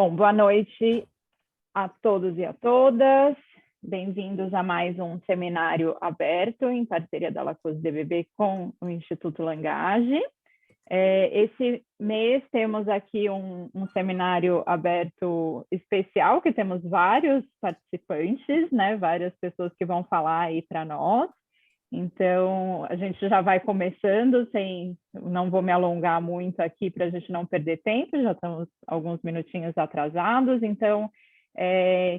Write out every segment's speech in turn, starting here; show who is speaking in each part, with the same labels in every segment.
Speaker 1: Bom, boa noite a todos e a todas. Bem-vindos a mais um seminário aberto em parceria da Lacoste DBB com o Instituto Langage. Esse mês temos aqui um seminário aberto especial, que temos vários participantes, né? Várias pessoas que vão falar aí para nós. Então, a gente já vai começando, não vou me alongar muito aqui para a gente não perder tempo, já estamos alguns minutinhos atrasados, então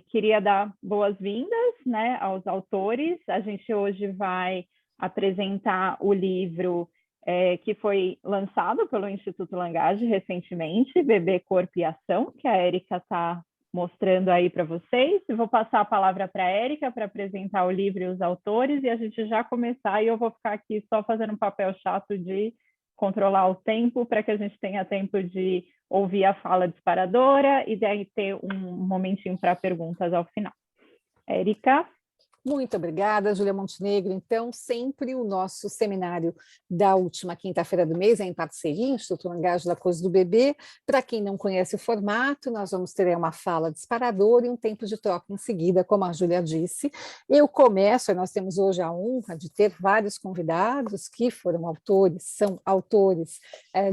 Speaker 1: queria dar boas-vindas, né, aos autores. A gente hoje vai apresentar o livro que foi lançado pelo Instituto Langage recentemente, Bebê, Corpo e Ação, que a Érica está mostrando aí para vocês. Eu vou passar a palavra para a Érica para apresentar o livro e os autores, e a gente já começar, e eu vou ficar aqui só fazendo um papel chato de controlar o tempo, para que a gente tenha tempo de ouvir a fala disparadora, e daí ter um momentinho para perguntas ao final. Érica?
Speaker 2: Muito obrigada, Júlia Montenegro. Então, sempre o nosso seminário da última quinta-feira do mês é em parceria, Instituto Langage Lacoste do Bebê. Para quem não conhece o formato, nós vamos ter uma fala disparadora e um tempo de troca em seguida, como a Júlia disse. Eu começo, nós temos hoje a honra de ter vários convidados que são autores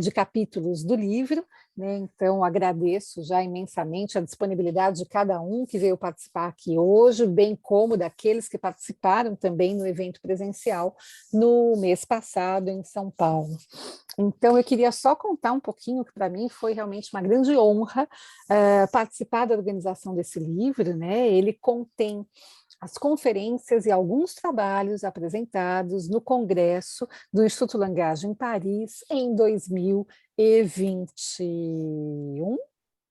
Speaker 2: de capítulos do livro, né? Então, agradeço já imensamente a disponibilidade de cada um que veio participar aqui hoje, bem como daqueles que participaram também no evento presencial no mês passado em São Paulo. Então, eu queria só contar um pouquinho, que para mim foi realmente uma grande honra participar da organização desse livro, né? Ele contém as conferências e alguns trabalhos apresentados no Congresso do Instituto Langage em Paris em 2021.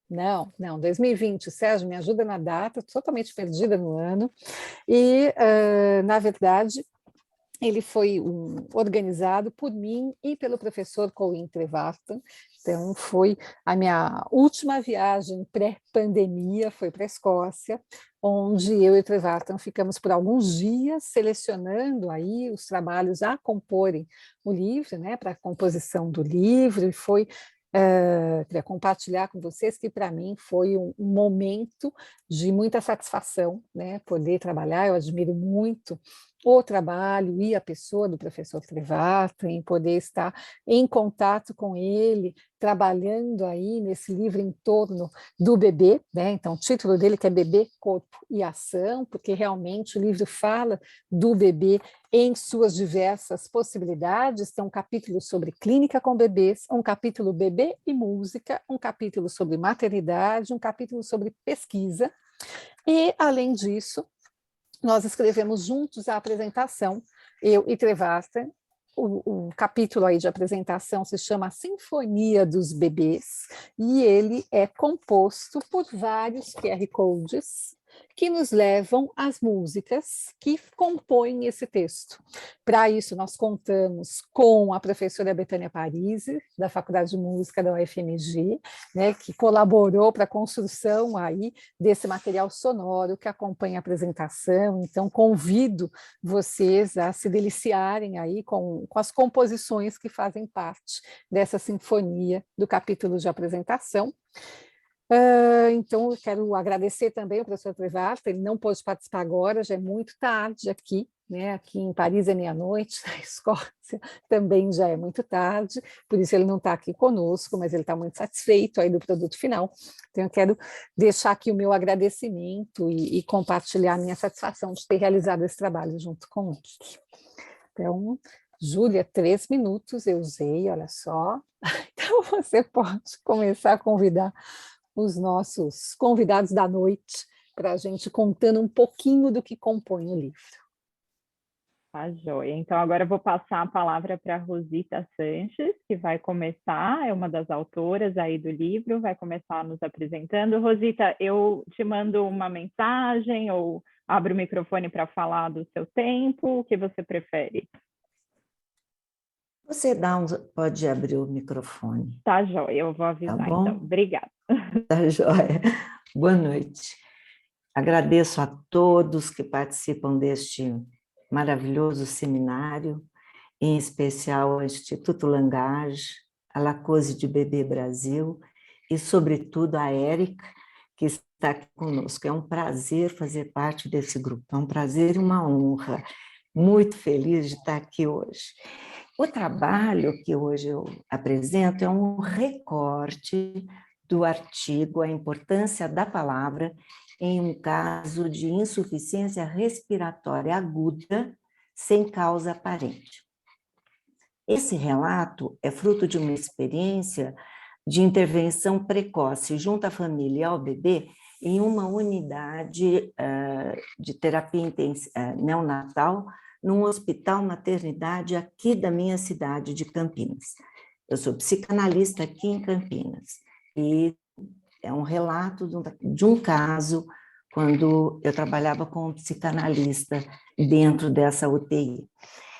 Speaker 2: Não, 2020, Sérgio, me ajuda na data, totalmente perdida no ano. E, na verdade, ele foi organizado por mim e pelo professor Colin Trevartan. Então, foi a minha última viagem pré-pandemia, foi para a Escócia, onde eu e o Trevartan ficamos por alguns dias selecionando aí os trabalhos a comporem o livro, né, para a composição do livro, e foi queria compartilhar com vocês que para mim foi um momento de muita satisfação, né, poder trabalhar. Eu admiro muito o trabalho e a pessoa do professor Trevartan, em poder estar em contato com ele, trabalhando aí nesse livro em torno do bebê, né? Então, o título dele que é Bebê, Corpo e Ação, porque realmente o livro fala do bebê em suas diversas possibilidades. Tem um capítulo sobre clínica com bebês, um capítulo bebê e música, um capítulo sobre maternidade, um capítulo sobre pesquisa, e, além disso, nós escrevemos juntos a apresentação, eu e Trevartan. O capítulo aí de apresentação se chama Sinfonia dos Bebês, e ele é composto por vários QR Codes que nos levam às músicas que compõem esse texto. Para isso, nós contamos com a professora Betânia Parisi, da Faculdade de Música da UFMG, né, que colaborou para a construção aí desse material sonoro que acompanha a apresentação. Então, convido vocês a se deliciarem aí com as composições que fazem parte dessa sinfonia do capítulo de apresentação. Então, eu quero agradecer também ao professor Trevartan. Ele não pôde participar agora, já é muito tarde aqui, né? Aqui em Paris é meia-noite, na Escócia também já é muito tarde, por isso ele não está aqui conosco, mas ele está muito satisfeito aí do produto final. Então, eu quero deixar aqui o meu agradecimento e compartilhar a minha satisfação de ter realizado esse trabalho junto com ele. Então, Júlia, 3 minutos eu usei, olha só. Então, você pode começar a convidar os nossos convidados da noite para a gente contando um pouquinho do que compõe o livro.
Speaker 1: Tá joia. Então, agora eu vou passar a palavra para a Rosita Sanches, que vai começar, é uma das autoras aí do livro, vai começar nos apresentando. Rosita, eu te mando uma mensagem ou abro o microfone para falar do seu tempo, o que você prefere?
Speaker 3: Você pode abrir o microfone.
Speaker 1: Tá joia, eu vou avisar,
Speaker 3: tá bom?
Speaker 1: Então. Obrigada.
Speaker 3: Tá joia. Boa noite. Agradeço a todos que participam deste maravilhoso seminário, em especial ao Instituto Langage, a Lacoste de Bebê Brasil e, sobretudo, a Érica, que está aqui conosco. É um prazer fazer parte desse grupo, é um prazer e uma honra. Muito feliz de estar aqui hoje. O trabalho que hoje eu apresento é um recorte do artigo A Importância da Palavra em um caso de insuficiência respiratória aguda sem causa aparente. Esse relato é fruto de uma experiência de intervenção precoce junto à família e ao bebê em uma unidade de terapia neonatal num hospital maternidade aqui da minha cidade de Campinas. Eu sou psicanalista aqui em Campinas e é um relato de um caso quando eu trabalhava como psicanalista dentro dessa UTI.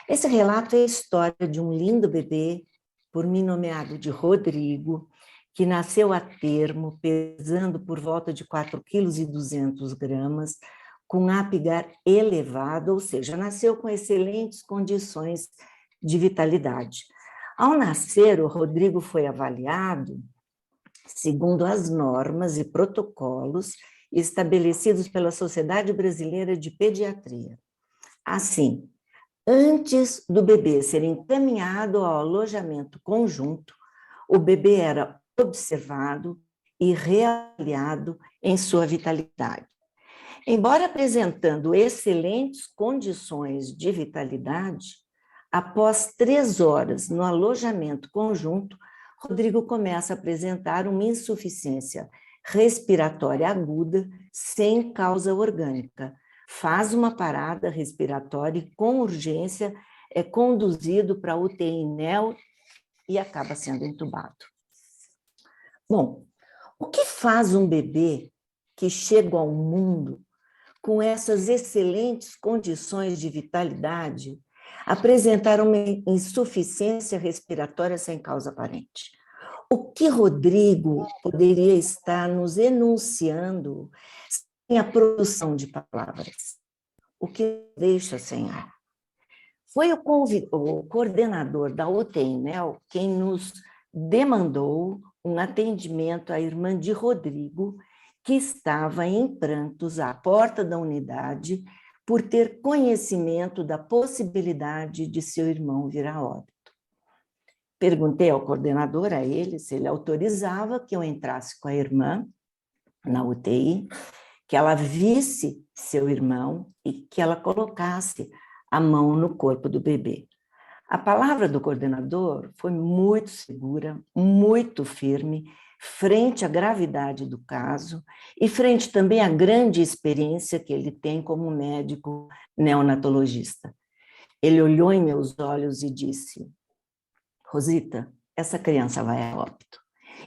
Speaker 3: Esse relato é a história de um lindo bebê, por mim nomeado de Rodrigo, que nasceu a termo, pesando por volta de 4,2 kg, com apgar elevado, ou seja, nasceu com excelentes condições de vitalidade. Ao nascer, o Rodrigo foi avaliado segundo as normas e protocolos estabelecidos pela Sociedade Brasileira de Pediatria. Assim, antes do bebê ser encaminhado ao alojamento conjunto, o bebê era observado e reavaliado em sua vitalidade. Embora apresentando excelentes condições de vitalidade, após 3 horas no alojamento conjunto, Rodrigo começa a apresentar uma insuficiência respiratória aguda sem causa orgânica. Faz uma parada respiratória e, com urgência, é conduzido para a UTI NEO e acaba sendo entubado. Bom, o que faz um bebê que chega ao mundo com essas excelentes condições de vitalidade apresentar uma insuficiência respiratória sem causa aparente? O que Rodrigo poderia estar nos enunciando sem a produção de palavras? O que deixa sem ar? Foi o coordenador da UTI NEO quem nos demandou um atendimento à irmã de Rodrigo, que estava em prantos à porta da unidade por ter conhecimento da possibilidade de seu irmão vir a óbito. Perguntei ao coordenador, a ele, se ele autorizava que eu entrasse com a irmã na UTI, que ela visse seu irmão e que ela colocasse a mão no corpo do bebê. A palavra do coordenador foi muito segura, muito firme, frente à gravidade do caso e frente também à grande experiência que ele tem como médico neonatologista. Ele olhou em meus olhos e disse: Rosita, essa criança vai a óbito.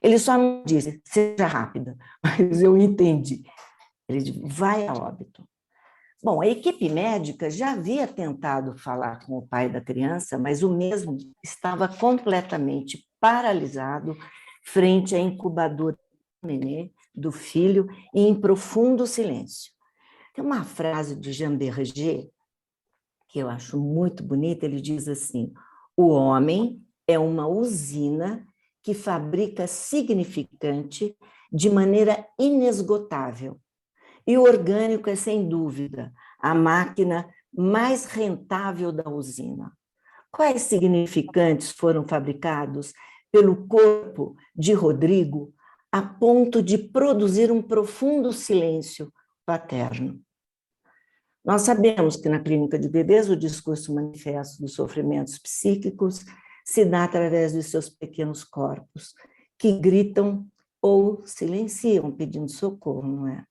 Speaker 3: Ele só não disse, seja rápida, mas eu entendi. Ele disse, vai a óbito. Bom, a equipe médica já havia tentado falar com o pai da criança, mas o mesmo estava completamente paralisado frente à incubadora do nenê, do filho, e em profundo silêncio. Tem uma frase de Jean Berger, que eu acho muito bonita, ele diz assim: o homem é uma usina que fabrica significante de maneira inesgotável. E o orgânico é, sem dúvida, a máquina mais rentável da usina. Quais significantes foram fabricados pelo corpo de Rodrigo a ponto de produzir um profundo silêncio paterno? Nós sabemos que na clínica de bebês o discurso manifesto dos sofrimentos psíquicos se dá através de seus pequenos corpos, que gritam ou silenciam pedindo socorro, não é?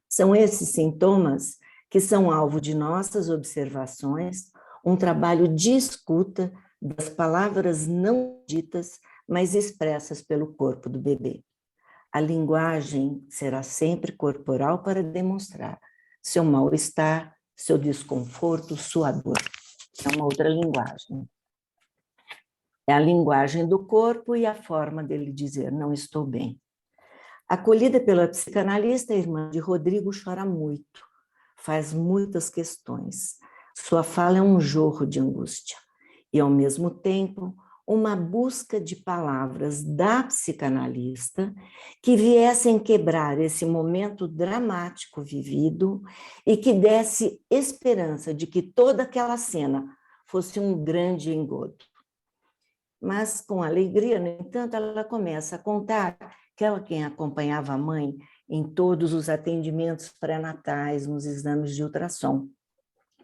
Speaker 3: São esses sintomas que são alvo de nossas observações, um trabalho de escuta das palavras não ditas, mas expressas pelo corpo do bebê. A linguagem será sempre corporal para demonstrar seu mal-estar, seu desconforto, sua dor. É uma outra linguagem. É a linguagem do corpo e a forma dele dizer, não estou bem. Acolhida pela psicanalista, a irmã de Rodrigo chora muito, faz muitas questões. Sua fala é um jorro de angústia e, ao mesmo tempo, uma busca de palavras da psicanalista que viessem quebrar esse momento dramático vivido e que desse esperança de que toda aquela cena fosse um grande engodo. Mas, com alegria, no entanto, ela começa a contar que ela quem acompanhava a mãe em todos os atendimentos pré-natais, nos exames de ultrassom,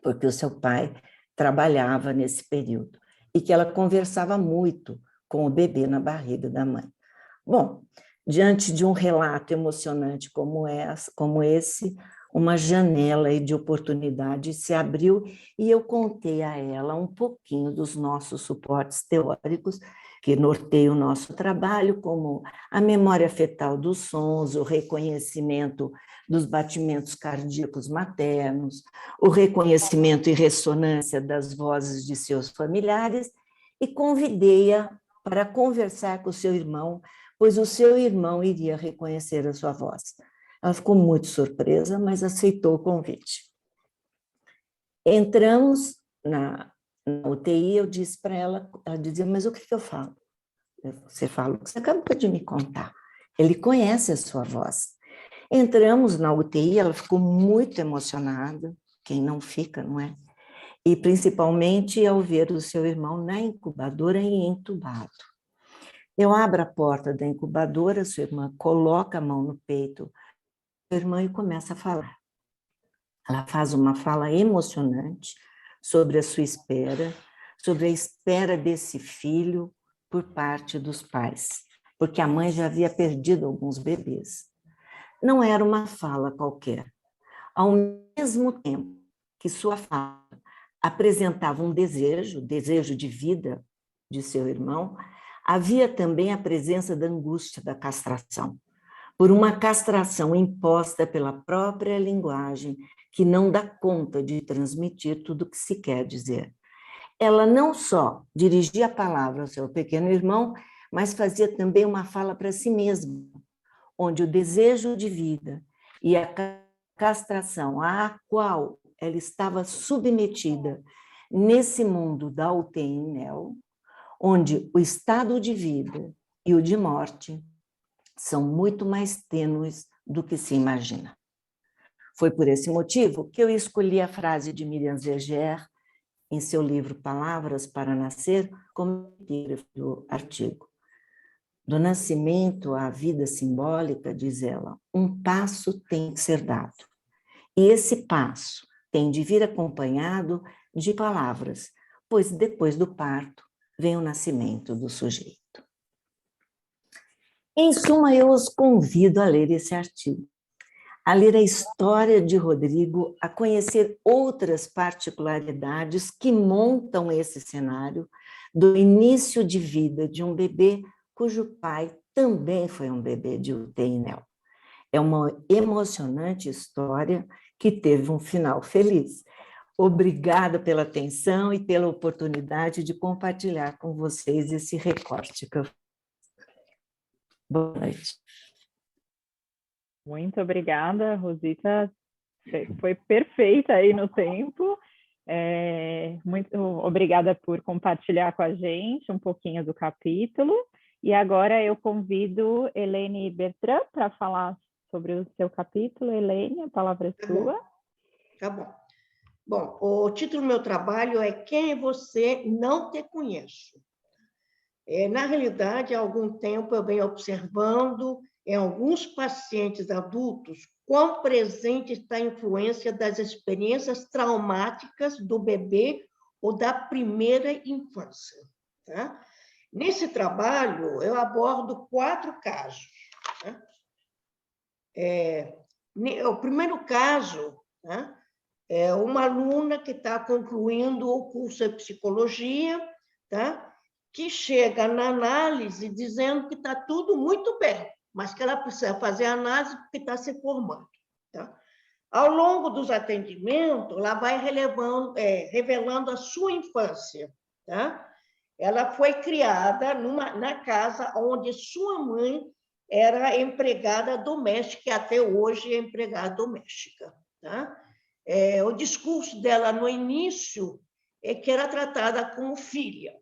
Speaker 3: porque o seu pai trabalhava nesse período, e que ela conversava muito com o bebê na barriga da mãe. Bom, diante de um relato emocionante como esse, uma janela de oportunidade se abriu e eu contei a ela um pouquinho dos nossos suportes teóricos que norteiam o nosso trabalho, como a memória fetal dos sons, o reconhecimento dos batimentos cardíacos maternos, o reconhecimento e ressonância das vozes de seus familiares, e convidei-a para conversar com o seu irmão, pois o seu irmão iria reconhecer a sua voz. Ela ficou muito surpresa, mas aceitou o convite. Entramos na UTI, eu disse para ela, ela dizia, mas o que eu falo? Você fala o que você acabou de me contar. Ele conhece a sua voz. Entramos na UTI, ela ficou muito emocionada, quem não fica, não é? E principalmente ao ver o seu irmão na incubadora e entubado. Eu abro a porta da incubadora, sua irmã coloca a mão no peito da sua irmã e começa a falar. Ela faz uma fala emocionante sobre a sua espera, sobre a espera desse filho por parte dos pais, porque a mãe já havia perdido alguns bebês. Não era uma fala qualquer. Ao mesmo tempo que sua fala apresentava um desejo de vida de seu irmão, havia também a presença da angústia da castração, por uma castração imposta pela própria linguagem que não dá conta de transmitir tudo o que se quer dizer. Ela não só dirigia a palavra ao seu pequeno irmão, mas fazia também uma fala para si mesma, onde o desejo de vida e a castração à qual ela estava submetida nesse mundo da UTI-NEL, onde o estado de vida e o de morte são muito mais tênues do que se imagina. Foi por esse motivo que eu escolhi a frase de Miriam Zeger em seu livro Palavras para Nascer como epígrafe do artigo. Do nascimento à vida simbólica, diz ela, um passo tem que ser dado. E esse passo tem de vir acompanhado de palavras, pois depois do parto vem o nascimento do sujeito. Em suma, eu os convido a ler esse artigo, a ler a história de Rodrigo, a conhecer outras particularidades que montam esse cenário do início de vida de um bebê cujo pai também foi um bebê de UTI-NEL. É uma emocionante história que teve um final feliz. Obrigada pela atenção e pela oportunidade de compartilhar com vocês esse recorte. Boa noite.
Speaker 1: Muito obrigada, Rosita. Foi perfeita aí no tempo. Muito obrigada por compartilhar com a gente um pouquinho do capítulo. E agora eu convido Helene Bertrand para falar sobre o seu capítulo. Helene, a palavra é sua.
Speaker 4: Tá bom. Bom, o título do meu trabalho é Quem é Você? Não Te Conheço. Na realidade, há algum tempo eu venho observando em alguns pacientes adultos quão presente está a influência das experiências traumáticas do bebê ou da primeira infância. Tá? Nesse trabalho, eu abordo 4 casos. Tá? O primeiro caso, tá? É uma aluna que está concluindo o curso de psicologia, tá? Que chega na análise dizendo que está tudo muito bem, mas que ela precisa fazer análise porque está se formando. Tá? Ao longo dos atendimentos, ela vai revelando a sua infância. Tá? Ela foi criada na casa onde sua mãe era empregada doméstica, e até hoje é empregada doméstica. Tá? O discurso dela no início é que era tratada como filha,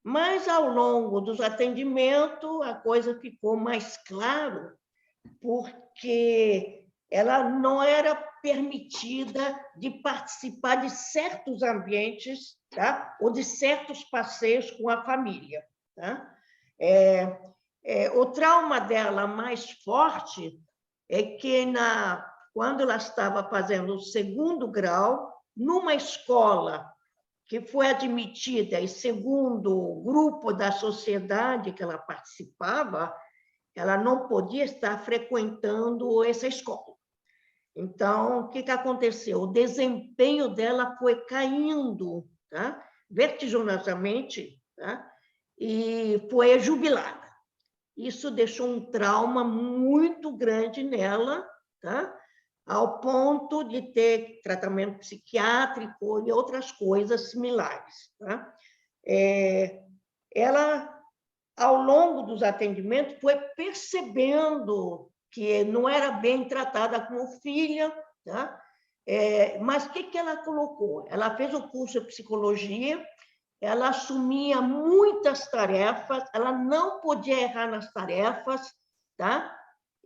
Speaker 4: Mas, ao longo dos atendimentos, a coisa ficou mais clara, porque ela não era permitida de participar de certos ambientes, tá? Ou de certos passeios com a família. Tá? O trauma dela mais forte é que, quando ela estava fazendo o 2º grau, numa escola que foi admitida, e segundo o grupo da sociedade que ela participava, ela não podia estar frequentando essa escola. Então, o que aconteceu? O desempenho dela foi caindo, tá? Vertiginosamente, tá? E foi jubilada. Isso deixou um trauma muito grande nela, tá? Ao ponto de ter tratamento psiquiátrico e outras coisas similares. Tá? Ela, ao longo dos atendimentos, foi percebendo que não era bem tratada como filha, tá? Mas o que ela colocou? Ela fez o curso de psicologia, ela assumia muitas tarefas, ela não podia errar nas tarefas, tá?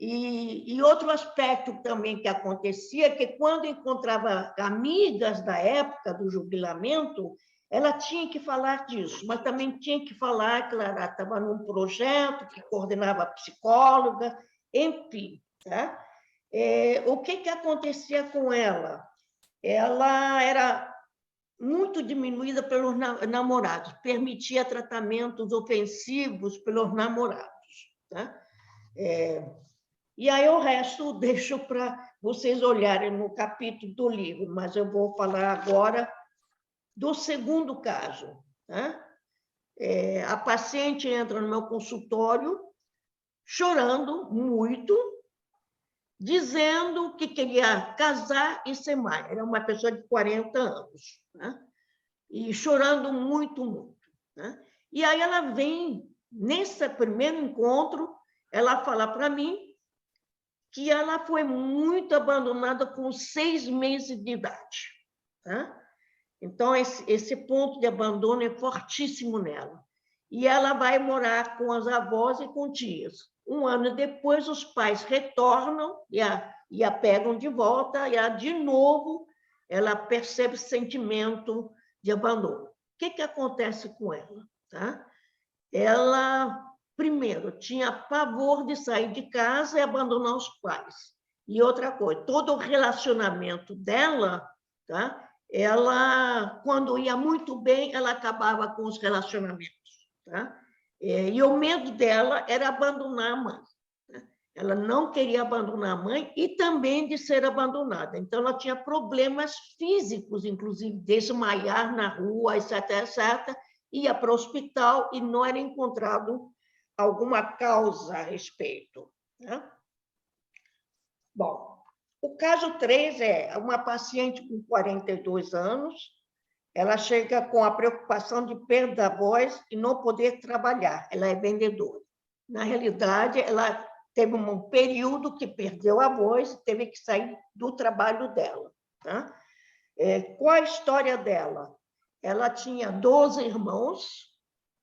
Speaker 4: E outro aspecto também que acontecia é que, quando encontrava amigas da época do jubilamento, ela tinha que falar disso, mas também tinha que falar que ela estava num projeto que coordenava psicóloga, enfim. Tá? O que acontecia com ela? Ela era muito diminuída pelos namorados, permitia tratamentos ofensivos pelos namorados. Tá? E aí o resto deixo para vocês olharem no capítulo do livro, mas eu vou falar agora do 2º caso. Tá? A paciente entra no meu consultório chorando muito, dizendo que queria casar e ser mãe. Era uma pessoa de 40 anos. Tá? E chorando muito, muito. Tá? E aí ela vem, nesse primeiro encontro, ela fala para mim que ela foi muito abandonada com 6 meses de idade. Tá? Então, esse ponto de abandono é fortíssimo nela. E ela vai morar com as avós e com tias. 1 ano depois, os pais retornam e a pegam de volta, e de novo ela percebe sentimento de abandono. O que acontece com ela? Tá? Ela, primeiro, tinha pavor de sair de casa e abandonar os pais. E outra coisa, todo o relacionamento dela, tá? Ela, quando ia muito bem, ela acabava com os relacionamentos. Tá? E o medo dela era abandonar a mãe. Tá? Ela não queria abandonar a mãe e também de ser abandonada. Então, ela tinha problemas físicos, inclusive desmaiar na rua, etc., etc., ia para o hospital e não era encontrado alguma causa a respeito. Né? Bom, o caso 3 é uma paciente com 42 anos, ela chega com a preocupação de perda da voz e não poder trabalhar, ela é vendedora. Na realidade, ela teve um período que perdeu a voz e teve que sair do trabalho dela. Tá? Qual a história dela? Ela tinha 12 irmãos,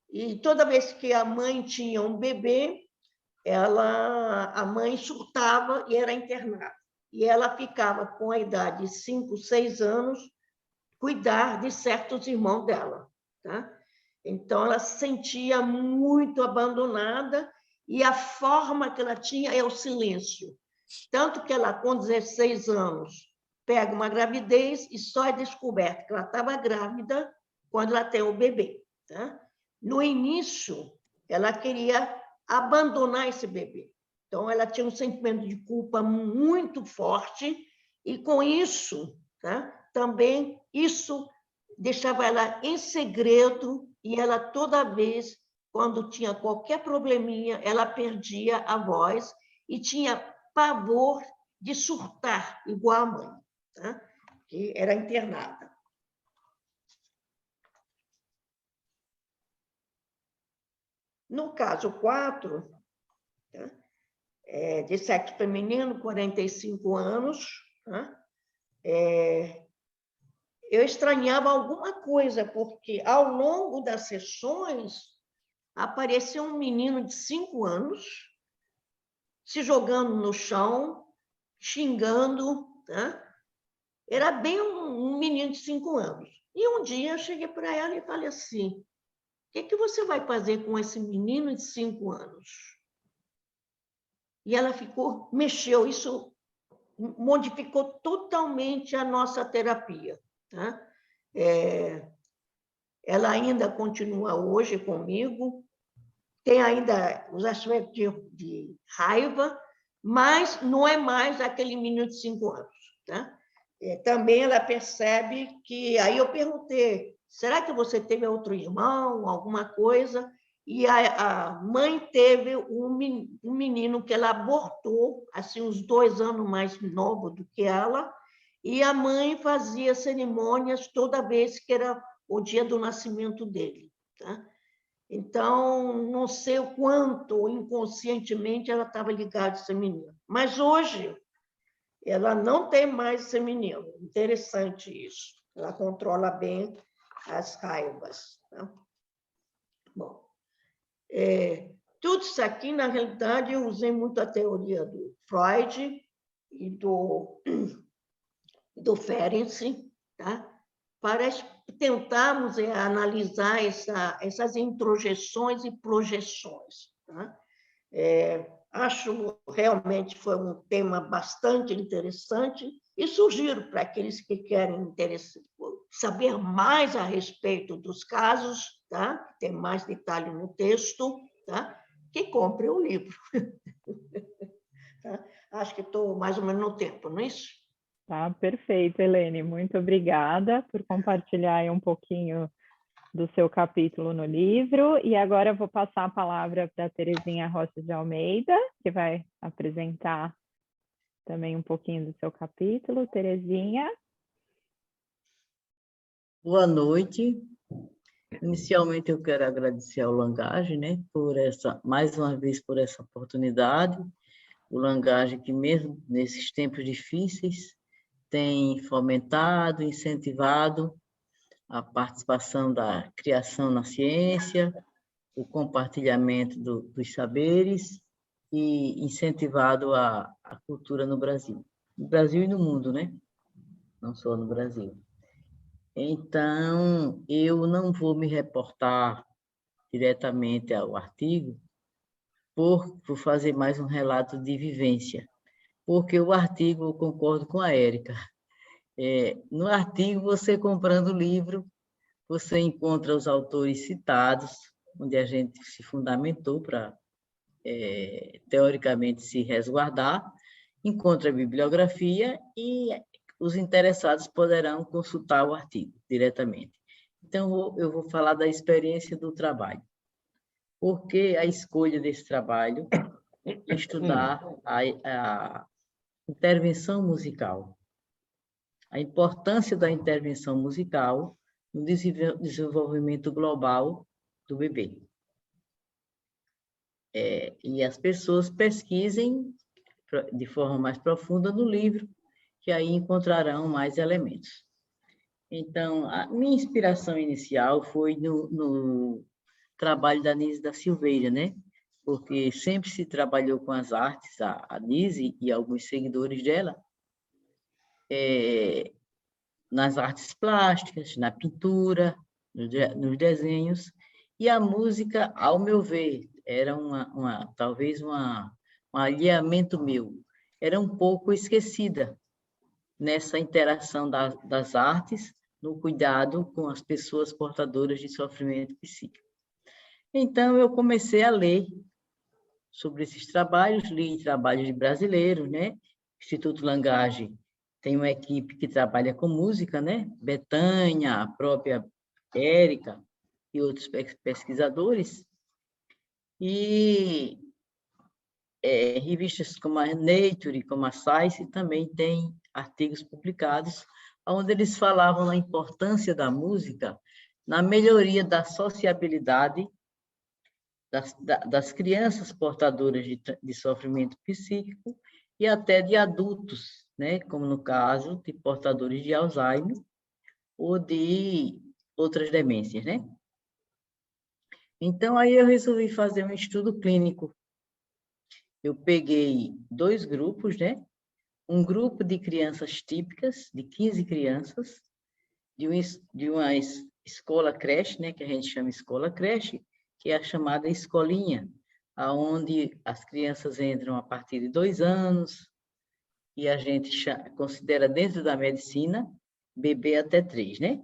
Speaker 4: e toda vez que a mãe tinha um bebê, a mãe surtava e era internada. E ela ficava com a idade de 5, 6 anos, cuidar de certos irmãos dela. Tá? Então, ela se sentia muito abandonada, e a forma que ela tinha é o silêncio. Tanto que ela, com 16 anos, pega uma gravidez e só é descoberta que ela estava grávida quando ela tem o bebê. Tá? No início, ela queria abandonar esse bebê. Então, ela tinha um sentimento de culpa muito forte, e com isso, tá? Também isso deixava ela em segredo, e ela, toda vez, quando tinha qualquer probleminha, ela perdia a voz e tinha pavor de surtar, igual a mãe. Tá? Que era internada. No caso 4, tá? De sexo feminino, 45 anos, tá? eu estranhava alguma coisa, porque ao longo das sessões apareceu um menino de 5 anos se jogando no chão, xingando, né? Era bem um menino de 5 anos. E um dia eu cheguei para ela e falei assim: o que você vai fazer com esse menino de 5 anos? E ela mexeu, isso modificou totalmente a nossa terapia. Tá? Ela ainda continua hoje comigo, tem ainda os aspectos de raiva, mas não é mais aquele menino de 5 anos. Tá? Também ela percebe que... Aí eu perguntei, será que você teve outro irmão, alguma coisa? E a mãe teve um menino que ela abortou, assim, uns 2 anos mais novo do que ela, e a mãe fazia cerimônias toda vez que era o dia do nascimento dele. Tá? Então, não sei o quanto inconscientemente ela estava ligada a esse menino. Mas hoje, ela não tem mais esse menino. Interessante isso. Ela controla bem as raivas. Tá? Bom, tudo isso aqui, na realidade, eu usei muito a teoria do Freud e do Ferenczi, tá? Para tentarmos analisar essas introjeções e projeções. Tá? Acho realmente foi um tema bastante interessante e sugiro para aqueles que querem saber mais a respeito dos casos, tá? Tem mais detalhe no texto, tá? Que compre o livro. Tá? Acho que estou mais ou menos no tempo, não é isso?
Speaker 1: Tá, perfeito, Helene. Muito obrigada por compartilhar aí um pouquinho do seu capítulo no livro. E agora eu vou passar a palavra para a Terezinha Rossi de Almeida, que vai apresentar também um pouquinho do seu capítulo. Terezinha.
Speaker 5: Boa noite. Inicialmente eu quero agradecer ao Langage, né, mais uma vez por essa oportunidade. O Langage que mesmo nesses tempos difíceis tem fomentado, incentivado a participação da criação na ciência, o compartilhamento dos saberes e incentivado a cultura no Brasil e no mundo, né? Não só no Brasil. Então, eu não vou me reportar diretamente ao artigo por fazer mais um relato de vivência, porque o artigo, eu concordo com a Érica, no artigo, você comprando o livro, você encontra os autores citados, onde a gente se fundamentou para, teoricamente, se resguardar, encontra a bibliografia e os interessados poderão consultar o artigo diretamente. Então, eu vou falar da experiência do trabalho. Por que a escolha desse trabalho? Estudar a intervenção musical. A importância da intervenção musical no desenvolvimento global do bebê. E as pessoas pesquisem de forma mais profunda no livro, que aí encontrarão mais elementos. Então, a minha inspiração inicial foi no trabalho da Nise da Silveira, né? Porque sempre se trabalhou com as artes, a Nise e alguns seguidores dela, nas artes plásticas, na pintura, nos desenhos, e a música, ao meu ver, era talvez um alinhamento meu, era um pouco esquecida nessa interação das artes, no cuidado com as pessoas portadoras de sofrimento psíquico. Então, eu comecei a ler sobre esses trabalhos, li trabalhos de brasileiros, né? Instituto Langage tem uma equipe que trabalha com música, né? Betânia, a própria Érica e outros pesquisadores. E revistas como a Nature, como a Science, também têm artigos publicados, onde eles falavam da importância da música na melhoria da sociabilidade das crianças portadoras de sofrimento psíquico e até de adultos, né? Como no caso de portadores de Alzheimer ou de outras demências, né? Então, aí eu resolvi fazer um estudo clínico. Eu peguei 2 grupos, né? Um grupo de crianças típicas, de 15 crianças, de uma escola creche, né? Que a gente chama escola creche, que é a chamada escolinha, aonde as crianças entram a partir de 2 anos, e a gente considera dentro da medicina, bebê até 3, né?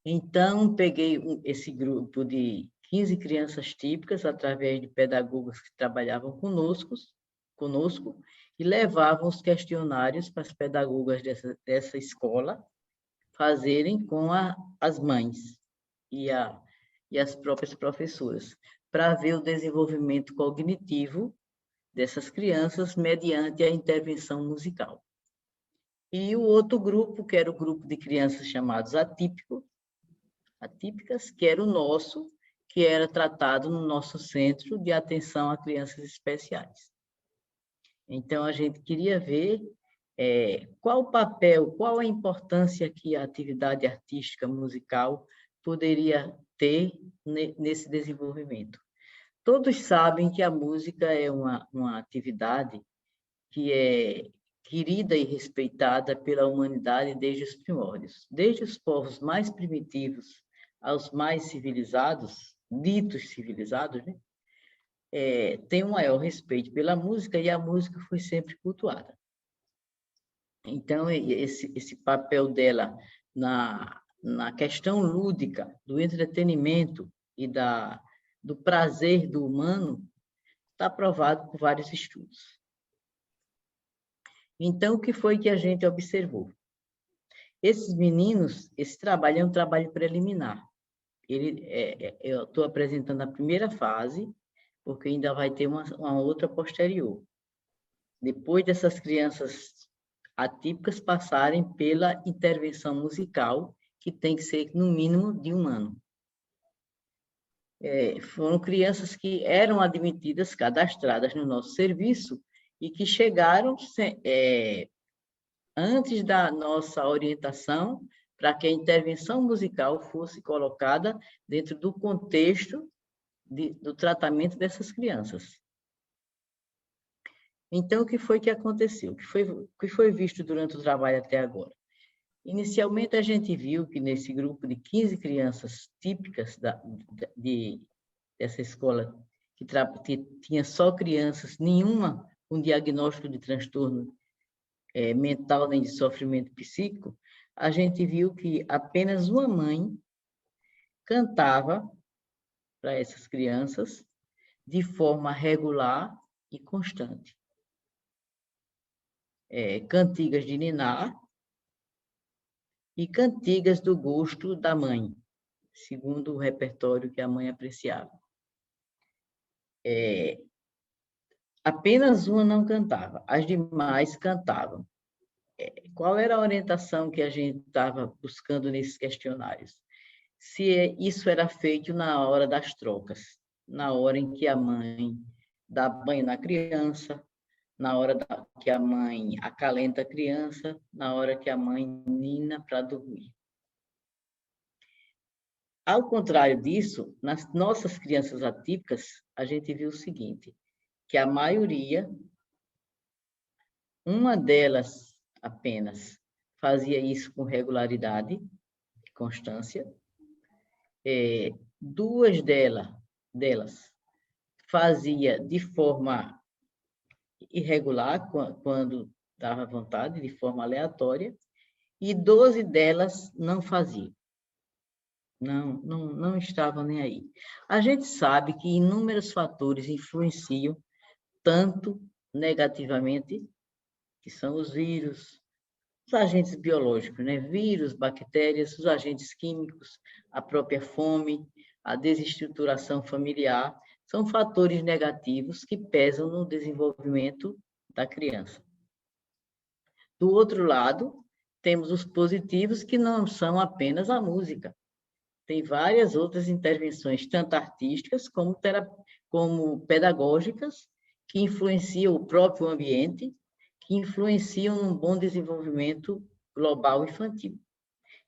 Speaker 5: Então, peguei esse grupo de 15 crianças típicas, através de pedagogos que trabalhavam conosco, e levavam os questionários para as pedagogas dessa escola fazerem com as mães e as próprias professoras, para ver o desenvolvimento cognitivo dessas crianças mediante a intervenção musical. E o outro grupo, que era o grupo de crianças chamados atípicas, que era o nosso, que era tratado no nosso centro de atenção a crianças especiais. Então, a gente queria ver qual o papel, qual a importância que a atividade artística musical poderia ter nesse desenvolvimento. Todos sabem que a música é uma atividade que é querida e respeitada pela humanidade desde os primórdios. Desde os povos mais primitivos aos mais civilizados, ditos civilizados, né? Tem um maior respeito pela música, e a música foi sempre cultuada. Então, esse papel dela na questão lúdica, do entretenimento e do prazer do humano, está provado por vários estudos. Então, o que foi que a gente observou? Esses meninos, esse trabalho é um trabalho preliminar. Eu estou apresentando a primeira fase, porque ainda vai ter uma outra posterior. Depois dessas crianças atípicas passarem pela intervenção musical, que tem que ser no mínimo de 1 ano. Foram crianças que eram admitidas, cadastradas no nosso serviço, e que chegaram antes da nossa orientação para que a intervenção musical fosse colocada dentro do contexto do tratamento dessas crianças. Então, o que foi que aconteceu? O que foi visto durante o trabalho até agora? Inicialmente, a gente viu que nesse grupo de 15 crianças típicas dessa escola, que tinha só crianças, nenhuma com diagnóstico de transtorno mental nem de sofrimento psíquico, a gente viu que apenas uma mãe cantava para essas crianças de forma regular e constante. Cantigas de niná e cantigas do gosto da mãe, segundo o repertório que a mãe apreciava. Apenas uma não cantava, as demais cantavam. Qual era a orientação que a gente estava buscando nesses questionários? Se isso era feito na hora das trocas, na hora em que a mãe dá banho na criança, na hora que a mãe acalenta a criança, na hora que a mãe nina para dormir. Ao contrário disso, nas nossas crianças atípicas, a gente viu o seguinte, que a maioria, uma delas apenas, fazia isso com regularidade e constância. 2 delas fazia de forma irregular, quando dava vontade, de forma aleatória, e 12 delas não faziam. Não estavam nem aí. A gente sabe que inúmeros fatores influenciam tanto negativamente, que são os vírus, os agentes biológicos, né? Vírus, bactérias, os agentes químicos, a própria fome, a desestruturação familiar, são fatores negativos que pesam no desenvolvimento da criança. Do outro lado, temos os positivos, que não são apenas a música. Tem várias outras intervenções, tanto artísticas como pedagógicas, que influenciam o próprio ambiente, que influenciam um bom desenvolvimento global infantil.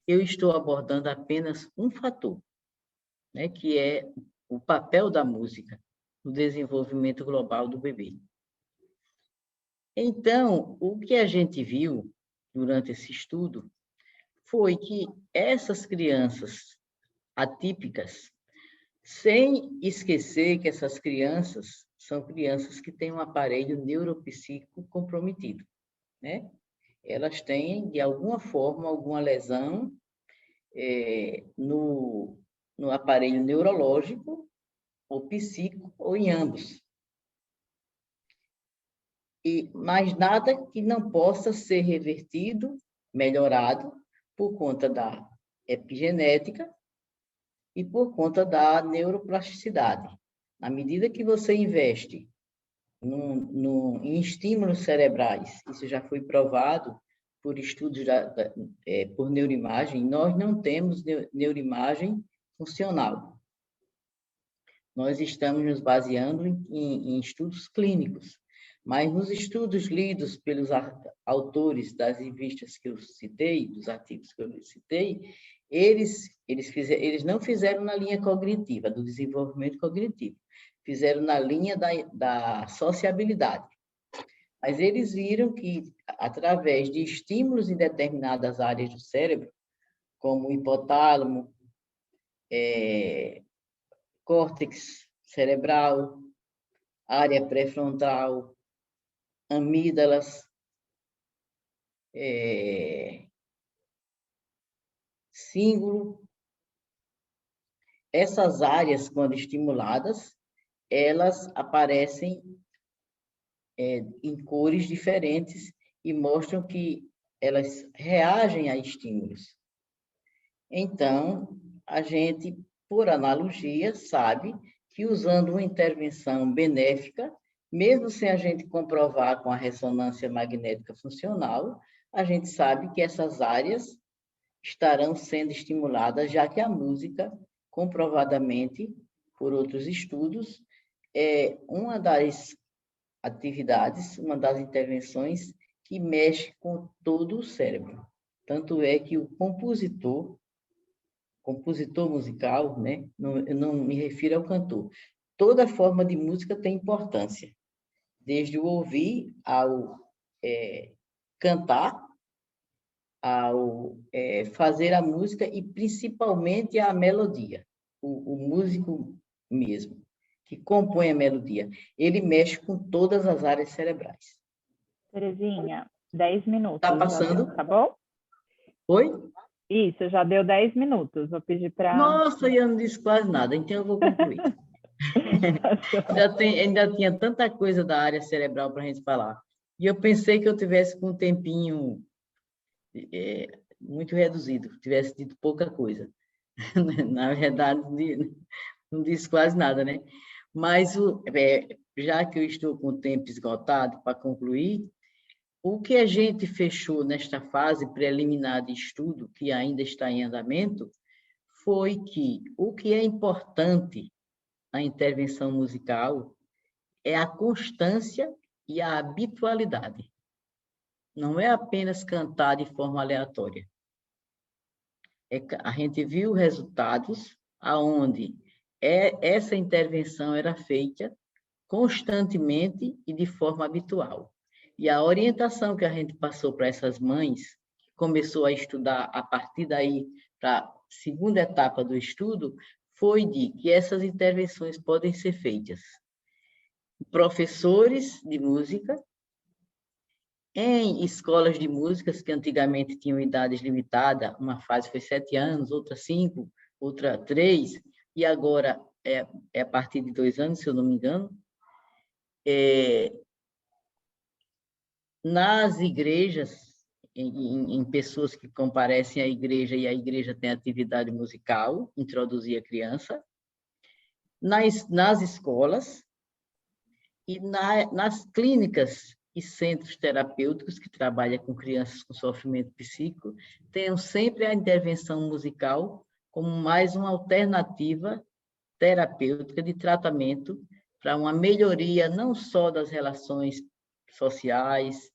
Speaker 5: Eu estou abordando apenas um fator, né, que é o papel da música no desenvolvimento global do bebê. Então, o que a gente viu durante esse estudo foi que essas crianças atípicas, sem esquecer que essas crianças são crianças que têm um aparelho neuropsíquico comprometido, né? Elas têm, de alguma forma, alguma lesão no aparelho neurológico, ou psíquico, ou em ambos. Mas nada que não possa ser revertido, melhorado, por conta da epigenética e por conta da neuroplasticidade. Na medida que você investe em estímulos cerebrais, isso já foi provado por estudos por neuroimagem, nós não temos neuroimagem funcional. Nós estamos nos baseando em estudos clínicos, mas nos estudos lidos pelos autores das revistas que eu citei, dos artigos que eu citei, eles não fizeram na linha cognitiva, do desenvolvimento cognitivo, fizeram na linha da sociabilidade. Mas eles viram que, através de estímulos em determinadas áreas do cérebro, como o hipotálamo, córtex cerebral, área pré-frontal, amígdalas, cíngulo. Essas áreas, quando estimuladas, elas aparecem em cores diferentes e mostram que elas reagem a estímulos. Então, a gente, por analogia, sabe que usando uma intervenção benéfica, mesmo sem a gente comprovar com a ressonância magnética funcional, a gente sabe que essas áreas estarão sendo estimuladas, já que a música, comprovadamente, por outros estudos, é uma das atividades, uma das intervenções que mexe com todo o cérebro. Tanto é que o compositor musical, né? Eu não me refiro ao cantor. Toda forma de música tem importância, desde o ouvir ao cantar, ao fazer a música e principalmente a melodia, o músico mesmo, que compõe a melodia. Ele mexe com todas as áreas cerebrais.
Speaker 1: Terezinha, 10 minutos.
Speaker 5: Está passando?
Speaker 1: Deu, tá bom?
Speaker 5: Oi?
Speaker 1: Isso, já deu 10 minutos. Vou pedir para...
Speaker 5: Nossa, eu não disse quase nada, então eu vou concluir. ainda tinha tanta coisa da área cerebral para a gente falar. E eu pensei que eu tivesse com um tempinho muito reduzido, tivesse dito pouca coisa. Na verdade, não disse quase nada, né? Mas, já que eu estou com o tempo esgotado para concluir, o que a gente fechou nesta fase preliminar de estudo, que ainda está em andamento, foi que o que é importante na intervenção musical é a constância e a habitualidade. Não é apenas cantar de forma aleatória. A gente viu resultados aonde essa intervenção era feita constantemente e de forma habitual. E a orientação que a gente passou para essas mães, que começou a estudar a partir daí para a segunda etapa do estudo, foi de que essas intervenções podem ser feitas professores de música, em escolas de músicas que antigamente tinham idades limitadas, uma fase foi 7 anos, outra 5, outra 3, e agora é a partir de 2 anos, se eu não me engano. Nas igrejas, em pessoas que comparecem à igreja e a igreja tem atividade musical, introduzir a criança, nas escolas e nas clínicas e centros terapêuticos que trabalham com crianças com sofrimento psíquico, tenham sempre a intervenção musical como mais uma alternativa terapêutica de tratamento para uma melhoria não só das relações sociais,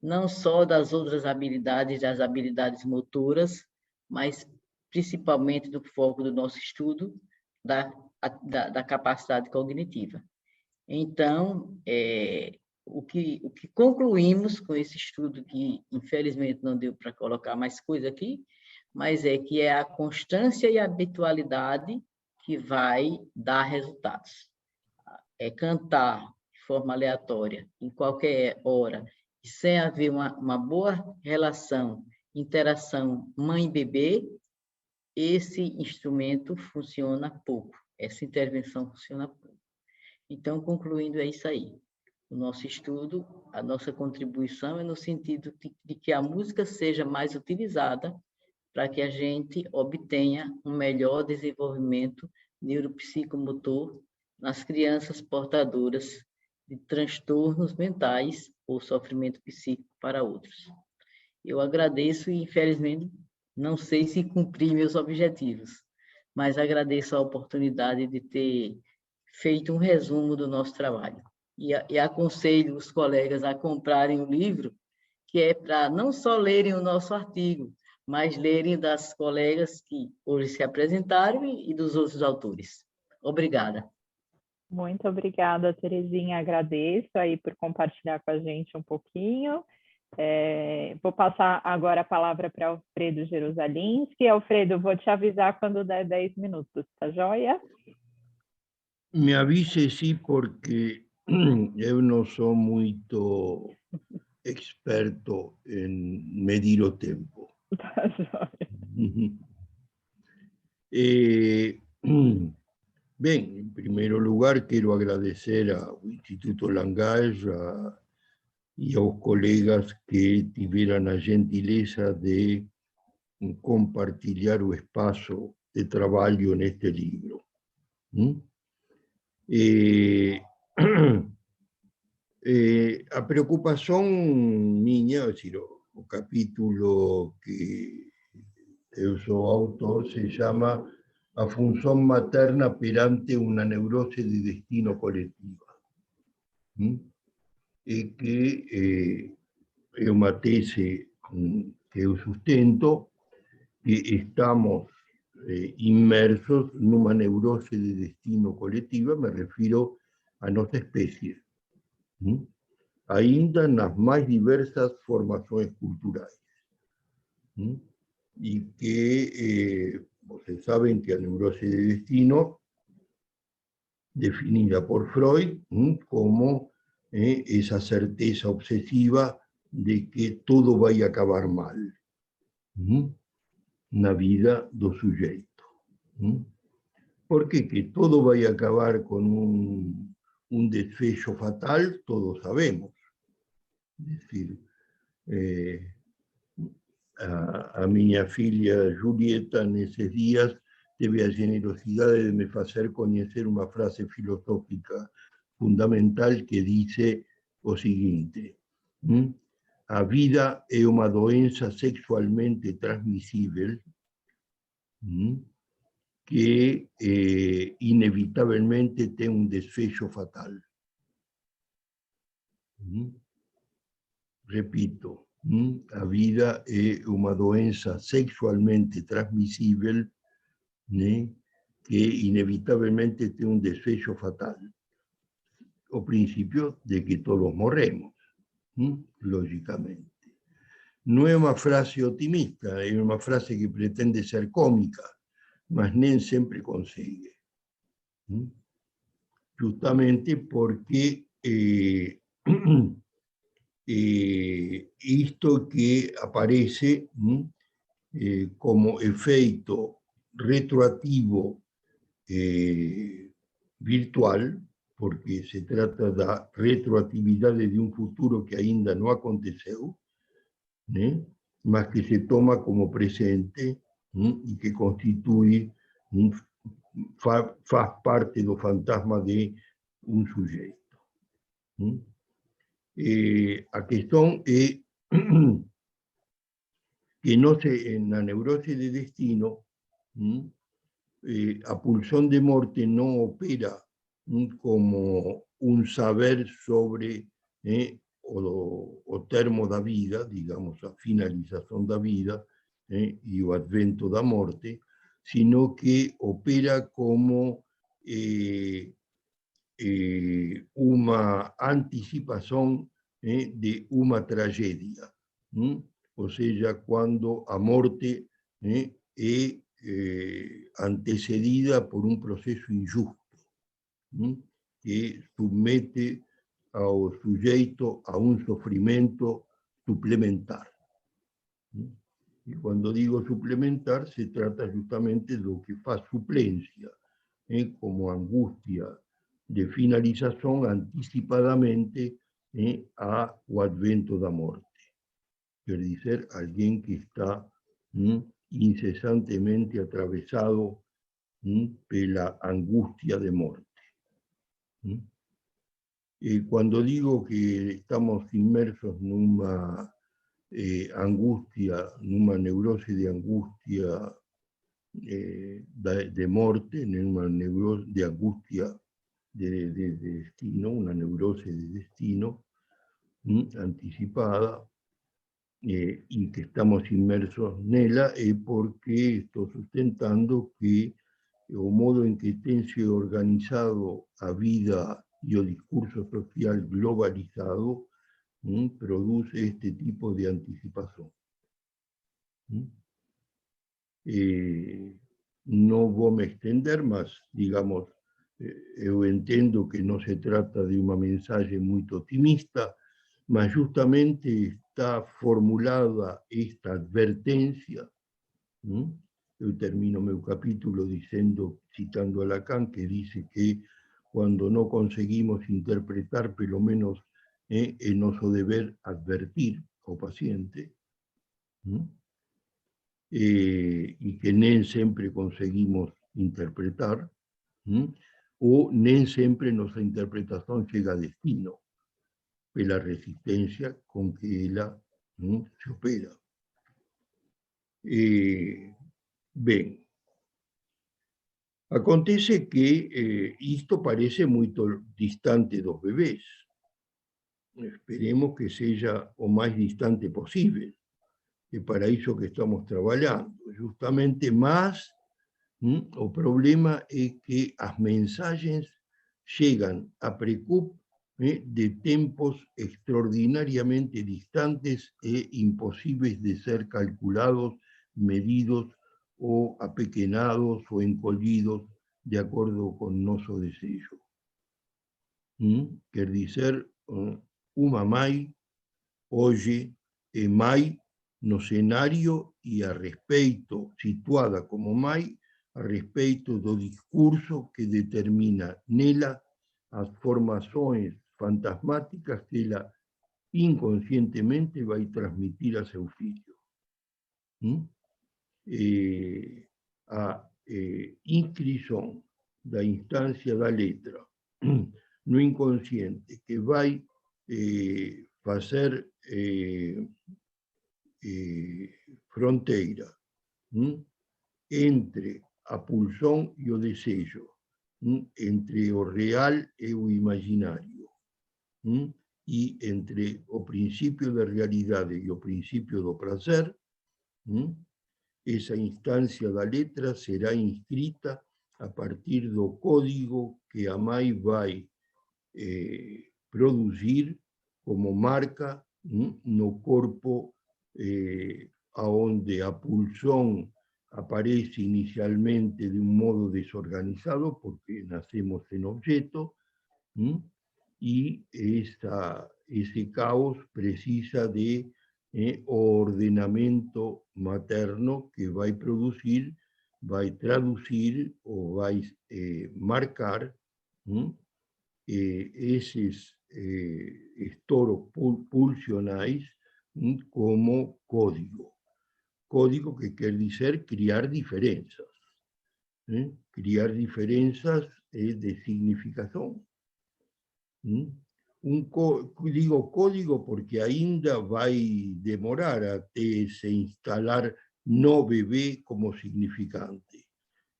Speaker 5: não só das outras habilidades, das habilidades motoras, mas principalmente do foco do nosso estudo, da capacidade cognitiva. Então, o que concluímos com esse estudo, que infelizmente não deu para colocar mais coisa aqui, mas que é a constância e a habitualidade que vai dar resultados. Cantar de forma aleatória, em qualquer hora, e sem haver uma boa relação, interação mãe-bebê, esse instrumento funciona pouco, essa intervenção funciona pouco. Então, concluindo, é isso aí. O nosso estudo, a nossa contribuição é no sentido de que a música seja mais utilizada para que a gente obtenha um melhor desenvolvimento neuropsicomotor nas crianças portadoras de transtornos mentais ou sofrimento psíquico para outros. Eu agradeço e, infelizmente, não sei se cumpri meus objetivos, mas agradeço a oportunidade de ter feito um resumo do nosso trabalho. E aconselho os colegas a comprarem o livro, que é para não só lerem o nosso artigo, mas lerem das colegas que hoje se apresentaram e dos outros autores. Obrigada.
Speaker 1: Muito obrigada, Terezinha. Agradeço aí por compartilhar com a gente um pouquinho. Vou passar agora a palavra para Alfredo Jerusalinski. Alfredo, vou te avisar quando der 10 minutos, tá joia?
Speaker 6: Me avise, sí, porque eu não sou muito experto em medir o tempo.
Speaker 1: Tá joia.
Speaker 6: Bem, em primeiro lugar, quero agradecer ao Instituto Langage e aos colegas que tiveram a gentileza de compartilhar o espaço de trabalho neste livro. A preocupação minha, o capítulo que eu sou autor, se chama A Função Materna perante uma Neurose de Destino Coletiva. E que é uma tese que eu sustento, que estamos inmersos numa neurose de destino coletiva, me refiro à nossa espécie, ainda nas mais diversas formações culturais. E que vocês sabem que a neurose de destino, definida por Freud como essa certeza obsessiva de que tudo vai acabar mal na vida do sujeito. Por que tudo vai acabar com um desfecho fatal? Todos sabemos. É decir, a minha filha Julieta, nesses dias, teve a generosidade de me fazer conhecer uma frase filosófica fundamental que diz o seguinte: a vida é uma doença sexualmente transmissível que inevitavelmente tem um desfecho fatal. Repito, a vida é uma doença sexualmente transmissível, que inevitavelmente tem um desfecho fatal. O princípio de que todos morremos, logicamente. Não é uma frase otimista, é uma frase que pretende ser cômica, mas nem sempre consegue. Justamente porque isto que aparece como efeito retroativo virtual, porque se trata da retroatividade de um futuro que ainda não aconteceu, mas que se toma como presente e que constitui, faz parte do fantasma de um sujeito. A questão é que na neurose de destino, a pulsão de morte não opera como um saber sobre o termo da vida, digamos, a finalización da vida y o advento da morte, sino que opera como una anticipación de una tragedia. O sea, cuando a morte es antecedida por un proceso injusto, que submete ao sujeito a un sufrimiento suplementar. Y cuando digo suplementar, se trata justamente de lo que fa suplencia, como angustia de finalización anticipadamente ao advento da morte. Quer dizer, alguien que está incesantemente atravesado pela angustia de morte. Cuando digo que estamos inmersos en una angustia, en una neurosis de angustia de muerte, en una neurosis de angustia de destino, una neurosis de destino anticipada, y que estamos inmersos en ella, es porque estoy sustentando que el modo en que tem se organizado a vida y el discurso social globalizado produce este tipo de anticipación. No voy a me extender más, digamos, yo entiendo que no se trata de una mensaje muy optimista, mas justamente está formulada esta advertencia. Yo termino mi capítulo citando a Lacan, que dice que cuando no conseguimos interpretar, por lo menos es nuestro deber advertir al paciente, y que nem siempre conseguimos interpretar, o nem siempre nuestra interpretación llega a destino, por la resistencia con que ella se opera. Bien, acontece que esto parece muy distante dos bebés. Esperemos que sea o más distante posible, que para eso que estamos trabajando. Justamente más, o problema es que las mensajes llegan a precup de tiempos extraordinariamente distantes e imposibles de ser calculados, medidos o apequenados o encollidos de acuerdo con nuestro deseo. Quer dizer, uma mãe hoje é mãe no cenário e a respeito, situada como mãe, a respeito do discurso que determina nela as formações fantasmáticas que ela inconscientemente vai transmitir a seu filho. A inscrição da instância da letra no inconsciente, que vai fazer fronteira entre a pulsão e o desejo, entre o real e o imaginário, e entre o princípio da realidade e o princípio do prazer, essa instância da letra será inscrita a partir do código que a mãe vai produzir como marca no corpo, onde a pulsão aparece inicialmente de un modo desorganizado, porque nacemos en objeto, y ese caos precisa de ordenamiento materno que va a producir, va a traducir o va a marcar esos estoros pulsionais como código. Código que quiere decir criar diferencias. Criar diferencias de significación. Digo código porque ainda vai demorar até se instalar no bebé como significante,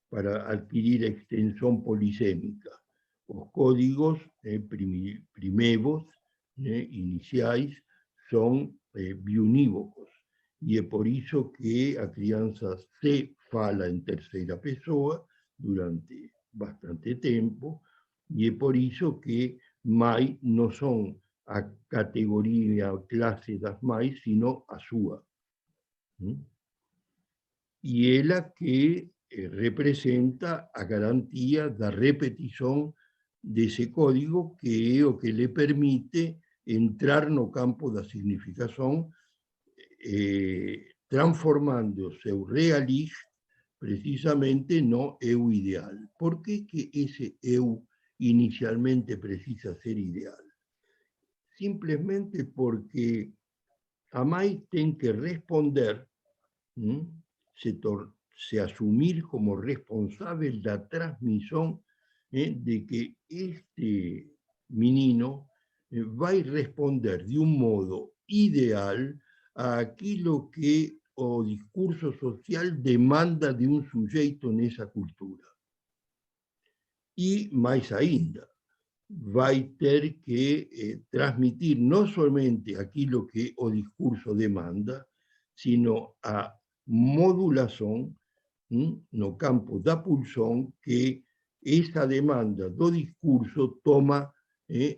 Speaker 6: para adquirir extensión polisémica. Los códigos primevos iniciais são biunívocos. E é por isso que a criança se fala em terceira pessoa durante bastante tempo, e é por isso que mãe não são a categoria, a classe das mães, sino a sua. E ela que representa a garantia da repetição desse código, que é o que lhe permite entrar no campo da significação, transformando seu realix precisamente no eu ideal. Por que esse eu inicialmente precisa ser ideal? Simplesmente porque a mãe tem que responder, se assumir como responsável da transmissão de que este menino vai responder de um modo ideal àquilo que o discurso social demanda de um sujeito nessa cultura. E, mais ainda, vai ter que transmitir não somente aquilo que o discurso demanda, sino a modulação no campo da pulsão que essa demanda do discurso toma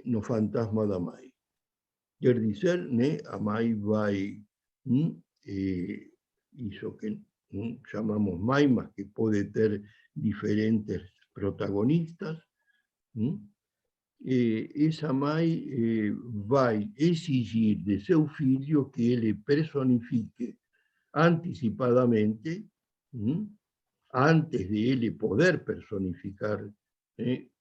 Speaker 6: no fantasma da mãe. Quer dizer, a mãe vai, isso que chamamos mãe, mas que pode ter diferentes protagonistas, essa mãe vai exigir de seu filho que ele personifique antecipadamente, antes de ele poder personificar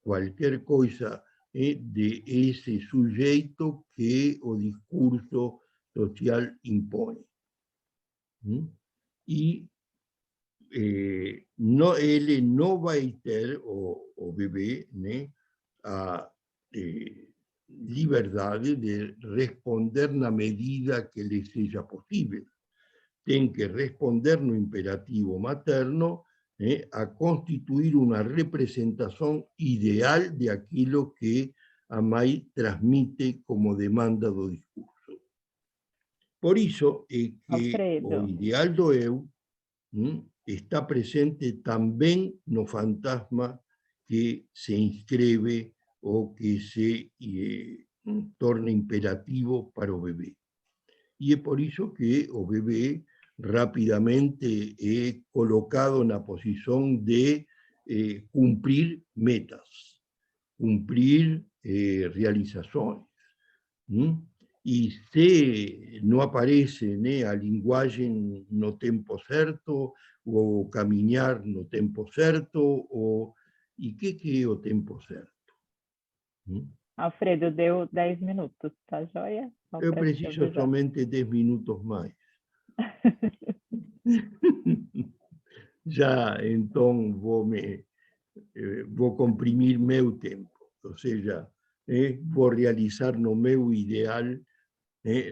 Speaker 6: qualquer coisa de esse sujeito que o discurso social impõe. E ele não vai ter, o bebê, a liberdade de responder na medida que lhe seja possível. Tem que responder no imperativo materno a constituir uma representação ideal de aquilo que a mãe transmite como demanda do discurso. Por isso é que
Speaker 1: Alfredo,
Speaker 6: o ideal do eu está presente também no fantasma que se inscreve ou que se torna imperativo para o bebê. E é por isso que o bebê rapidamente é colocado na posição de cumprir metas, cumprir realizações. E se não aparece a linguagem no tempo certo, ou caminhar no tempo certo, e o que é o tempo certo?
Speaker 1: Alfredo, deu 10 minutos, tá joia? Só
Speaker 6: Eu
Speaker 1: pra te
Speaker 6: preciso
Speaker 1: avisar.
Speaker 6: somente 10 minutos mais. Já então vou comprimir meu tempo, ou seja, vou realizar no meu ideal,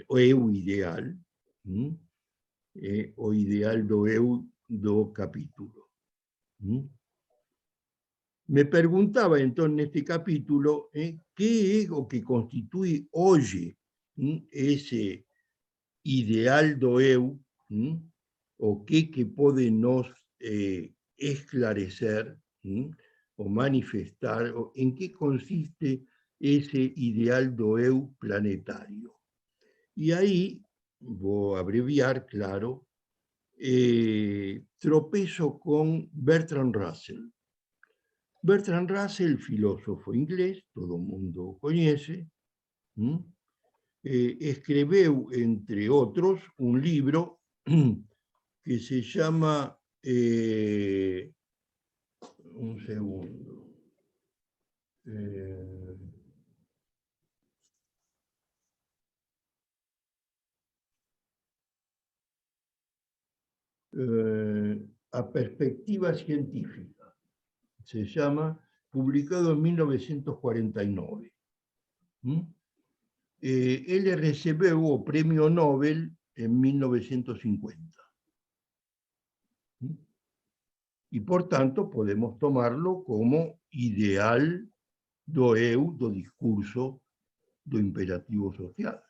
Speaker 6: o eu ideal, o ideal do eu do capítulo. Me perguntava então neste capítulo que é o que constitui hoje esse ideal do eu, o que pode nos esclarecer o manifestar, en qué consiste ese ideal do eu planetário. Y ahí, voy a abreviar, claro, tropezo con Bertrand Russell. Bertrand Russell, filósofo inglés, todo el mundo conoce, escribió, entre otros, un libro que se llama, un segundo, A perspectiva científica, se llama, publicado en 1949. Él recibió el premio Nobel en 1950. Y por tanto podemos tomarlo como ideal do eu, do discurso do imperativo social.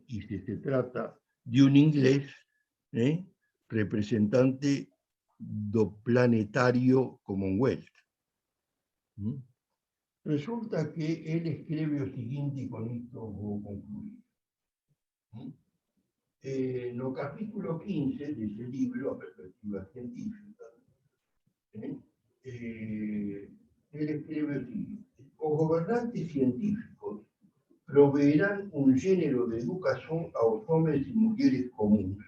Speaker 6: Y si se trata de un inglés representante do planetario Commonwealth. Resulta que él escribe lo siguiente, y con esto voy a concluir. En el capítulo 15 de ese libro, A Perspectiva Científica, él escribe lo siguiente: los gobernantes científicos proveerán un género de educación a los hombres y mujeres comunes,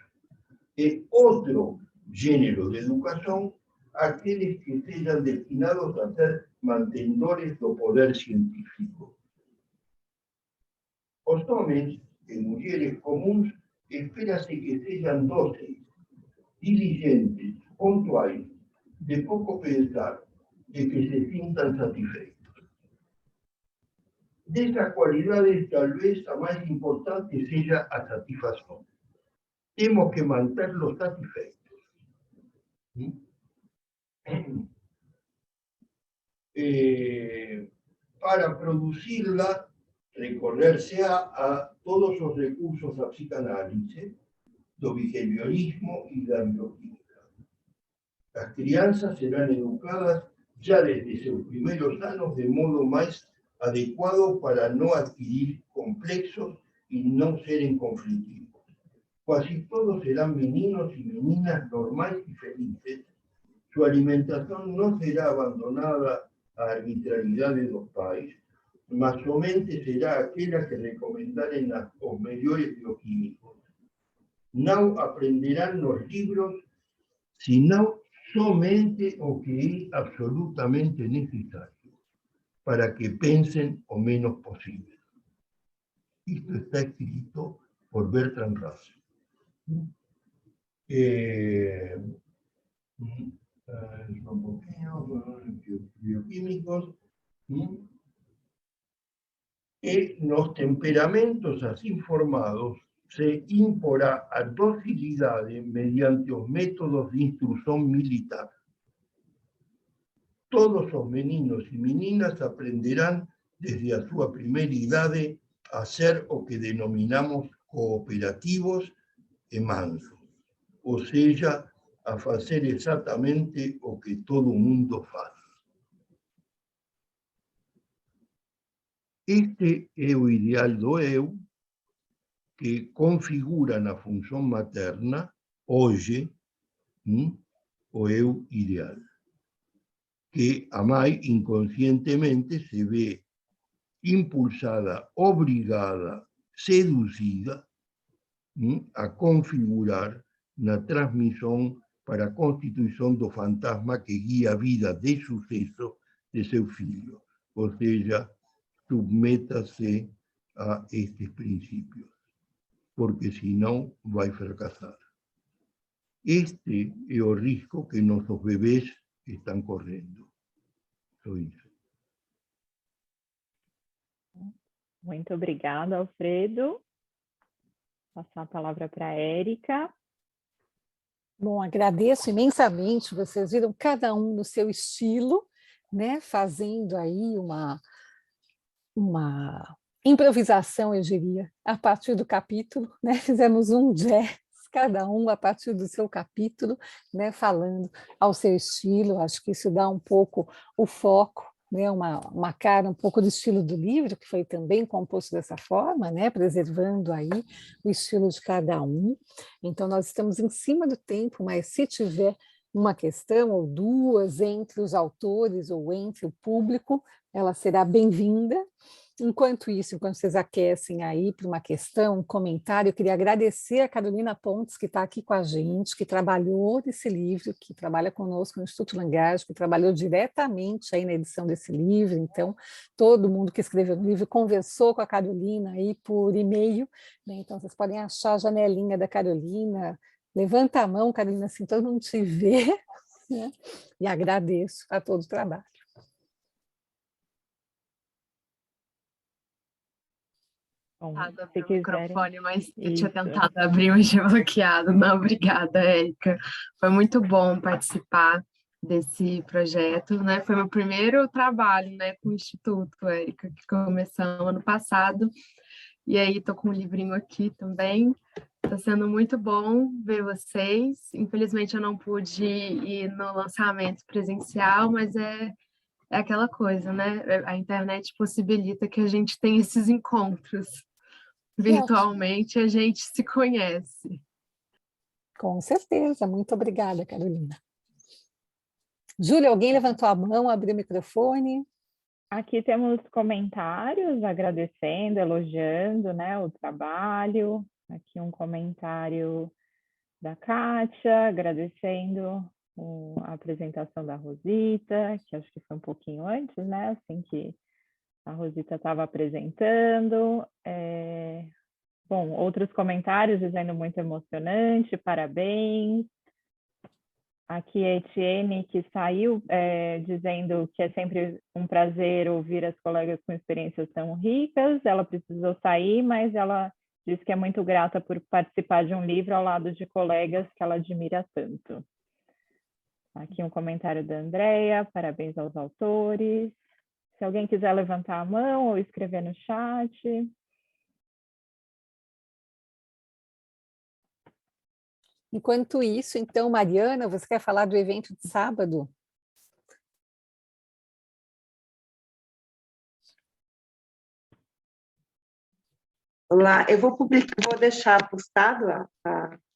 Speaker 6: y otro género de educación a aquellos que sean destinados a ser mantenedores del poder científico. Los hombres y mujeres comunes espérase que sean dóciles, diligentes, puntuales, de poco pensar, de que se sientan satisfechos. De esas cualidades, tal vez la más importante sea la satisfacción. Tenemos que mantenerlos satisfechos. Para producirla, recorrerse a todos los recursos da psicanálisis, do behaviorismo y da bioquímica. Las crianzas serán educadas ya desde sus primeros años de modo más adecuado para no adquirir complejos y no ser conflictivos. Casi todos serán meninos y meninas normales y felices. Su alimentación no será abandonada a arbitrariedad de los pais, mas somente será aquella que recomendaren los mejores bioquímicos. No aprenderán los libros, sino somente lo que es absolutamente necesario para que pensen lo menos posible. Esto está escrito por Bertrand Russell. Son bioquímicos. Y los temperamentos así formados se imporá a docilidad mediante los métodos de instrucción militar. Todos los meninos y meninas aprenderán desde a su primera edad a ser lo que denominamos cooperativos y mansos, o sea, a hacer exactamente lo que todo el mundo hace. Este es el ideal do eu, que configura na função materna, hoje, o eu ideal, que a mãe inconscientemente se vê impulsada, obrigada, seduzida a configurar na transmissão para a constituição do fantasma que guia a vida de sucesso de seu filho. Ou seja, submeta-se a estes princípios, porque senão vai fracassar. Este é o risco que nossos bebês estão correndo. Só isso.
Speaker 1: Muito obrigada, Alfredo. Vou passar a palavra para a Érica.
Speaker 2: Bom, agradeço imensamente. Vocês viram cada um no seu estilo, né? Fazendo aí uma improvisação, eu diria, a partir do capítulo, né? Fizemos um jazz, cada um a partir do seu capítulo, né? Falando ao seu estilo. Acho que isso dá um pouco o foco, né? Uma cara um pouco do estilo do livro, que foi também composto dessa forma, né? Preservando aí o estilo de cada um. Então, nós estamos em cima do tempo, mas se tiver uma questão ou duas entre os autores ou entre o público, ela será bem-vinda. Enquanto isso, enquanto vocês aquecem aí para uma questão, um comentário, eu queria agradecer a Carolina Pontes, que está aqui com a gente, que trabalhou nesse livro, que trabalha conosco no Instituto Langage, que trabalhou diretamente aí na edição desse livro. Então, todo mundo que escreveu no livro conversou com a Carolina aí por e-mail, né? Então, vocês podem achar a janelinha da Carolina. Levanta a mão, Carolina, assim todo mundo te vê, né? E agradeço a todo o trabalho.
Speaker 1: Bom,
Speaker 7: Abrir o microfone, mas eu
Speaker 1: Isso.
Speaker 7: tinha tentado abrir, mas tinha bloqueado. Não, obrigada, Érica. Foi muito bom participar desse projeto, né? Foi meu primeiro trabalho, né, com o Instituto, Érica, que começamos ano passado. E aí tô com um livrinho aqui também. Está sendo muito bom ver vocês. Infelizmente eu não pude ir no lançamento presencial, mas é aquela coisa, né? A internet possibilita que a gente tenha esses encontros. Virtualmente a gente se conhece.
Speaker 2: Com certeza. Muito obrigada, Carolina. Júlia, alguém levantou a mão, abriu o microfone?
Speaker 1: Aqui temos comentários agradecendo, elogiando, né, o trabalho. Aqui um comentário da Kátia, agradecendo a apresentação da Rosita, que acho que foi um pouquinho antes, né, assim que a Rosita estava apresentando. Bom, outros comentários dizendo muito emocionante, parabéns. Aqui a Etienne, que saiu dizendo que é sempre um prazer ouvir as colegas com experiências tão ricas. Ela precisou sair, mas ela disse que é muito grata por participar de um livro ao lado de colegas que ela admira tanto. Aqui um comentário da Andrea, parabéns aos autores. Se alguém quiser levantar a mão ou escrever no chat.
Speaker 2: Enquanto isso, então, Mariana, você quer falar do evento de sábado?
Speaker 8: Olá, eu vou deixar postado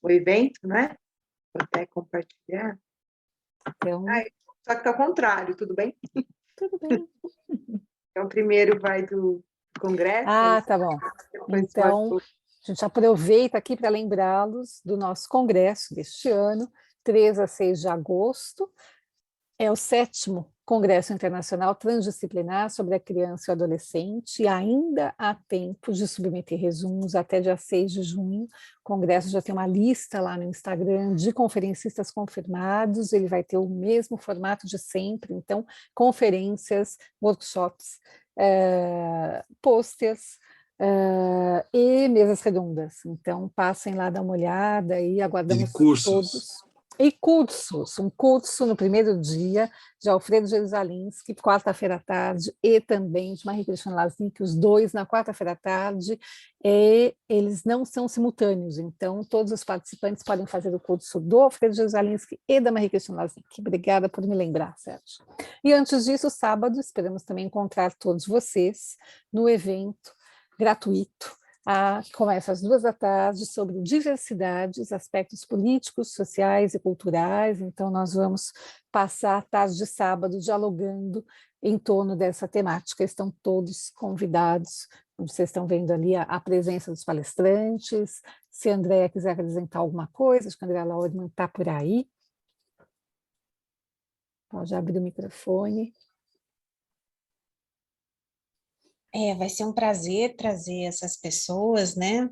Speaker 8: o evento, né? Vou até compartilhar.
Speaker 2: Então,
Speaker 8: só que está ao contrário, tudo bem?
Speaker 2: Tudo bem.
Speaker 8: Então, primeiro vai do congresso.
Speaker 2: Tá bom. Então, a gente aproveita aqui para lembrá-los do nosso congresso deste ano, 3 a 6 de agosto. É o 7º Congresso Internacional Transdisciplinar sobre a Criança e o Adolescente, e ainda há tempo de submeter resumos até dia 6 de junho. O Congresso já tem uma lista lá no Instagram de conferencistas confirmados, ele vai ter o mesmo formato de sempre, então, conferências, workshops, posters, e mesas redondas. Então, passem lá, dá uma olhada e aguardamos todos. E cursos, um curso no primeiro dia de Alfredo Jerusalinski, quarta-feira à tarde, e também de Marie Christiane Lazic, os dois na quarta-feira à tarde, e eles não são simultâneos, então todos os participantes podem fazer o curso do Alfredo Jerusalinski e da Marie Christiane Lazic. Obrigada por me lembrar, Sérgio. E antes disso, sábado, esperamos também encontrar todos vocês no evento gratuito, que começa às 2 da tarde, sobre diversidades, aspectos políticos, sociais e culturais. Então, nós vamos passar a tarde de sábado dialogando em torno dessa temática. Estão todos convidados. Vocês estão vendo ali a presença dos palestrantes. Se a Andréa quiser apresentar alguma coisa, acho que a Andréa Laurman está por aí. Pode abrir o microfone.
Speaker 9: Vai ser um prazer trazer essas pessoas, né,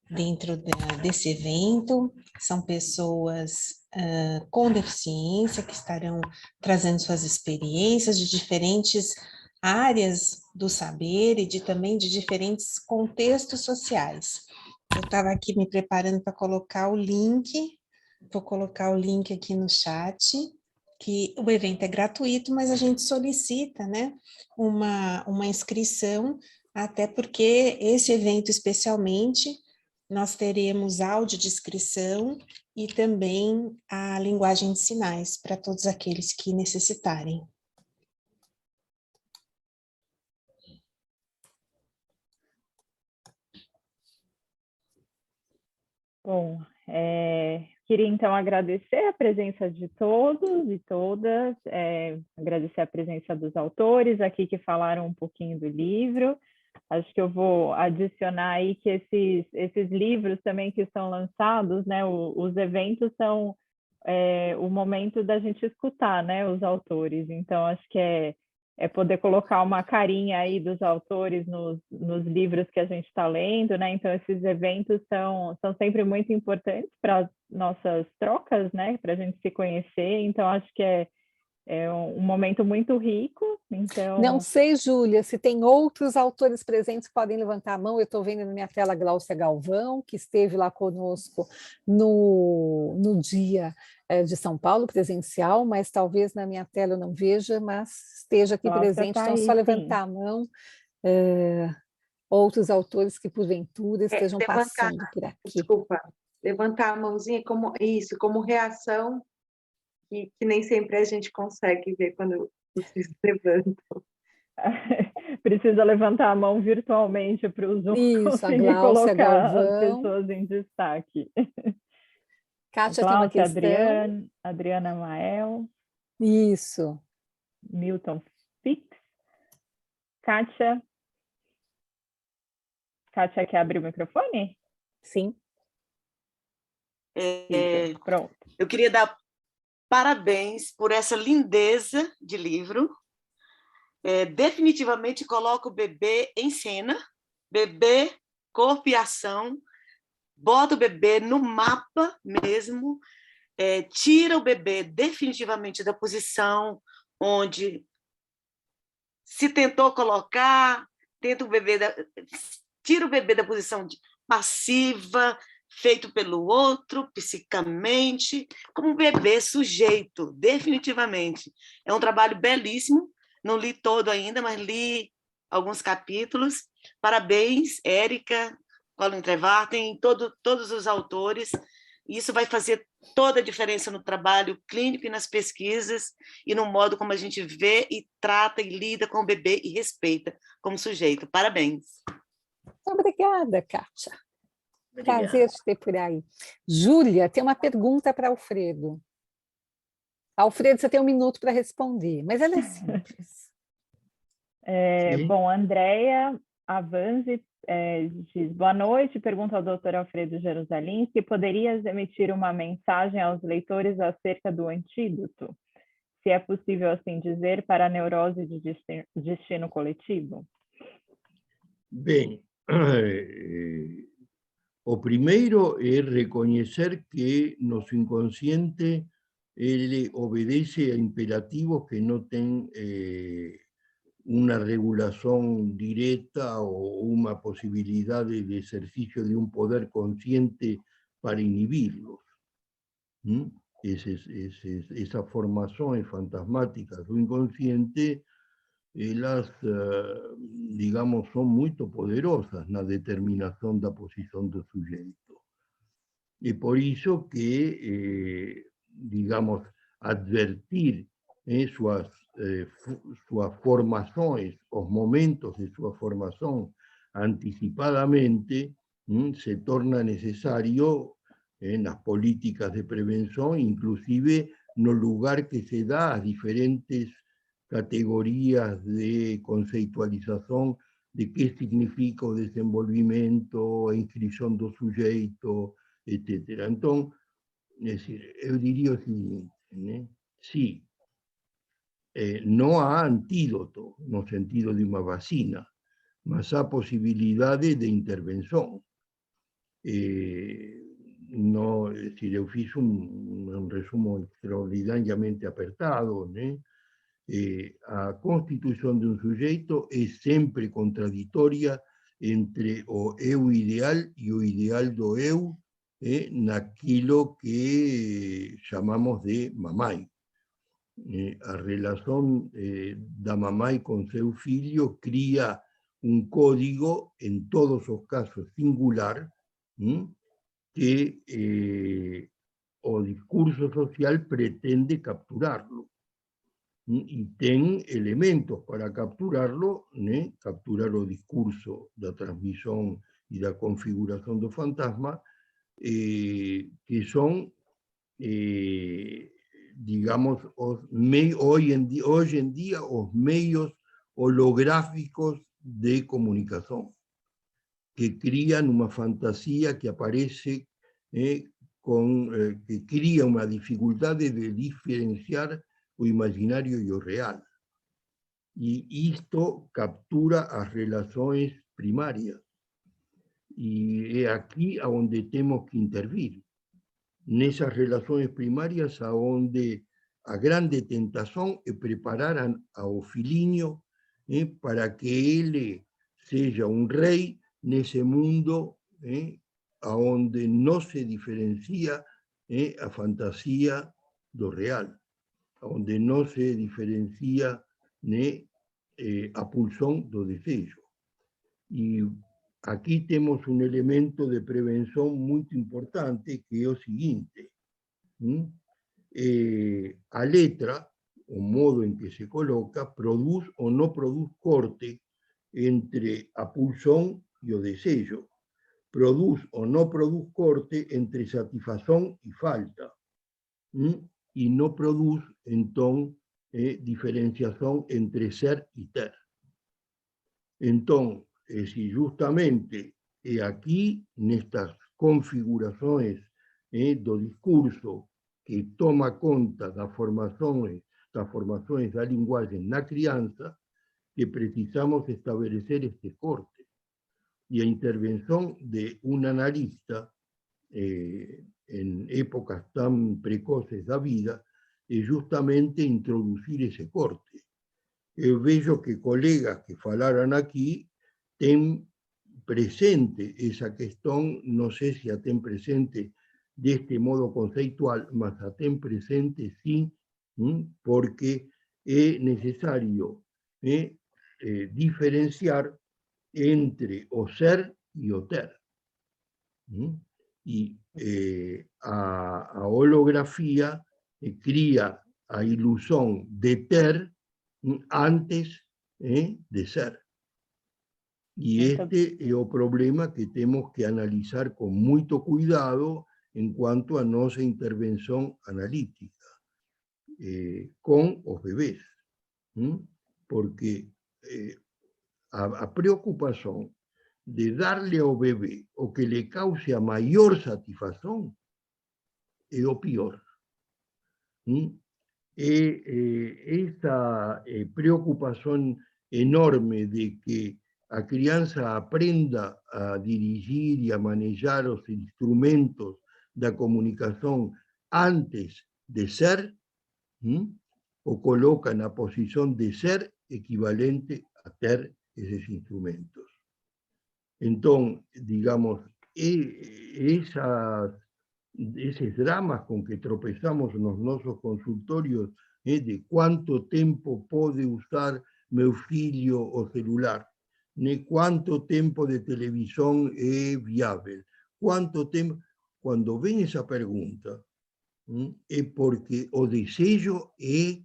Speaker 9: dentro desse evento. São pessoas com deficiência que estarão trazendo suas experiências de diferentes áreas do saber e também de diferentes contextos sociais. Eu estava aqui me preparando para colocar o link, vou colocar o link aqui no chat, que o evento é gratuito, mas a gente solicita, né, uma inscrição, até porque esse evento especialmente, nós teremos audiodescrição e também a linguagem de sinais para todos aqueles que necessitarem.
Speaker 1: Bom, queria então agradecer a presença de todos e todas, agradecer a presença dos autores aqui que falaram um pouquinho do livro. Acho que eu vou adicionar aí que esses livros também que são lançados, né, os eventos são o momento da gente escutar, né, os autores. Então, acho que é poder colocar uma carinha aí dos autores nos livros que a gente está lendo, né? Então, esses eventos são sempre muito importantes para as nossas trocas, né? Para a gente se conhecer. Então, acho que é um momento muito rico. Então...
Speaker 2: Não sei, Júlia, se tem outros autores presentes que podem levantar a mão. Eu estou vendo na minha tela a Gláucia Galvão, que esteve lá conosco no dia de São Paulo, presencial, mas talvez na minha tela eu não veja, mas esteja aqui
Speaker 1: Cláudia
Speaker 2: presente,
Speaker 1: tá
Speaker 2: então
Speaker 1: aí,
Speaker 2: só
Speaker 1: sim.
Speaker 2: levantar a mão. Outros autores que porventura estejam passando por aqui.
Speaker 8: Desculpa, levantar a mãozinha como isso, como reação, que nem sempre a gente consegue ver quando vocês levantam.
Speaker 1: Precisa levantar a mão virtualmente para o Zoom
Speaker 2: Isso, a
Speaker 1: conseguir
Speaker 2: Gláucia
Speaker 1: colocar as
Speaker 2: Galvão.
Speaker 1: pessoas em destaque.
Speaker 2: Kátia tem uma
Speaker 1: Gláucia,
Speaker 2: questão.
Speaker 1: Adriana Mael,
Speaker 2: Isso.
Speaker 1: Milton Fix, Kátia. Kátia, quer abrir o microfone?
Speaker 2: Sim.
Speaker 1: Pronto.
Speaker 10: Eu queria dar parabéns por essa lindeza de livro. Definitivamente coloca o bebê em cena, bebê, corpo e ação, bota o bebê no mapa mesmo, tira o bebê definitivamente da posição onde se tentou colocar, tira o bebê da posição passiva, feito pelo outro, psicamente, como um bebê sujeito, definitivamente. É um trabalho belíssimo, não li todo ainda, mas li alguns capítulos. Parabéns, Érica, Colin Trevartem, todos os autores. Isso vai fazer toda a diferença no trabalho clínico e nas pesquisas e no modo como a gente vê e trata e lida com o bebê e respeita como sujeito. Parabéns.
Speaker 2: Obrigada, Kátia.
Speaker 5: Obrigado.
Speaker 2: Prazer te ter por aí. Júlia, tem uma pergunta para Alfredo. Alfredo, você tem 1 minuto para responder, mas ela é simples.
Speaker 1: Bom, Andréia Avanzi diz, boa noite, pergunta ao Dr. Alfredo Jerusalem se poderias emitir uma mensagem aos leitores acerca do antídoto, se é possível assim dizer, para a neurose de destino coletivo?
Speaker 6: Bem, o primeiro é reconhecer que nosso inconsciente ele obedece a imperativos que não têm uma regulação direta ou uma possibilidade de exercício de um poder consciente para inibi-los. Essas formações fantasmáticas do inconsciente, elas, digamos, são muito poderosas na determinação da posição do sujeito. E por isso que, digamos, advertir suas formações, os momentos de sua formação antecipadamente, se torna necessário nas políticas de prevenção, inclusive no lugar que se dá às diferentes categorias de conceitualização de que significa o desenvolvimento, a inscrição do sujeito, etc. Então, eu diria o seguinte, sim, não há antídoto no sentido de uma vacina, mas há possibilidade de intervenção. No, es decir, eu fiz un resumo extraordinariamente apertado, né? A constituição de um sujeito é sempre contraditória entre o eu ideal e o ideal do eu, naquilo que chamamos de mamãe. A relação da mamãe com seu filho cria um código, em todos os casos singular, que o discurso social pretende capturarlo. Y tem elementos para capturarlo, né? Capturar o discurso da transmissão e da configuração do fantasma, que são, digamos, hoje em dia, os meios holográficos de comunicação, que criam uma fantasia que aparece, que cria uma dificuldade de diferenciar o imaginário e o real. E isto captura as relações primárias. E é aqui onde temos que intervir. Nessas relações primárias, onde a grande tentação é preparar ao filhinho para que ele seja um rei nesse mundo onde não se diferencia a fantasia do real, onde não se diferencia, né, a pulsão do desejo. E aqui temos um elemento de prevenção muito importante, que é o seguinte: a letra, o modo em que se coloca, produz ou não produz corte entre a pulsão e o desejo. Produz ou não produz corte entre satisfação e falta. E não produz, então, diferenciação entre ser e ter. Então, justamente aqui, nestas configurações do discurso que toma conta das formações da linguagem na criança, que precisamos estabelecer este corte. E a intervenção de um analista em épocas tão precoces da vida é justamente introduzir esse corte. Eu vejo que colegas que falaram aqui têm presente essa questão, não sei se a têm presente deste modo conceitual, mas a têm presente sim, porque é necessário diferenciar entre o ser e o ter. E a holografia cria a ilusão de ter antes de ser. E este é o problema que temos que analisar com muito cuidado enquanto a nossa intervenção analítica com os bebês. Porque a preocupação de darle ao bebê o que lhe cause a maior satisfação é o pior. Esta preocupação enorme de que a criança aprenda a dirigir e a manejar os instrumentos da comunicação antes de ser, o coloca na posição de ser equivalente a ter esses instrumentos. Então, digamos, esses dramas com que tropeçamos nos nossos consultórios, de quanto tempo pode usar meu filho o celular, quanto tempo de televisão é viável, quanto tempo... Quando vem essa pergunta, é porque o desejo é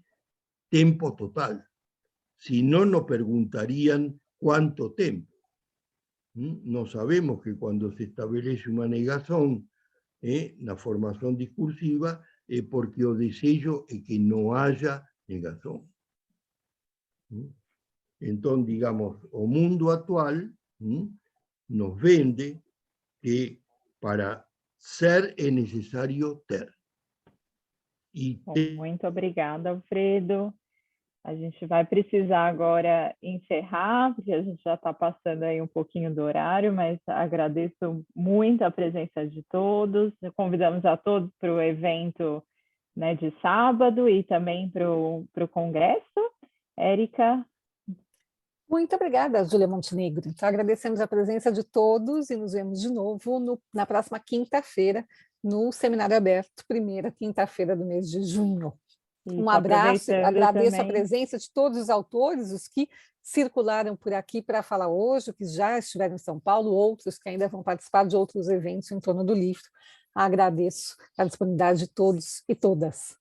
Speaker 6: tempo total. Se não, nos perguntariam quanto tempo. Nós sabemos que quando se estabelece uma negação na formação discursiva, é porque o desejo é que não haja negação. Então, digamos, o mundo atual nos vende que para ser é necessário ter.
Speaker 1: Muito obrigada, Alfredo. A gente vai precisar agora encerrar, porque a gente já está passando aí um pouquinho do horário, mas agradeço muito a presença de todos. Convidamos a todos para o evento, né, de sábado e também para o congresso. Érica?
Speaker 2: Muito obrigada, Júlia Montenegro. Então, agradecemos a presença de todos e nos vemos de novo na próxima quinta-feira, no Seminário Aberto, primeira quinta-feira do mês de junho. Um abraço, agradeço também a presença de todos os autores, os que circularam por aqui para falar hoje, que já estiveram em São Paulo, outros que ainda vão participar de outros eventos em torno do livro. Agradeço a disponibilidade de todos e todas.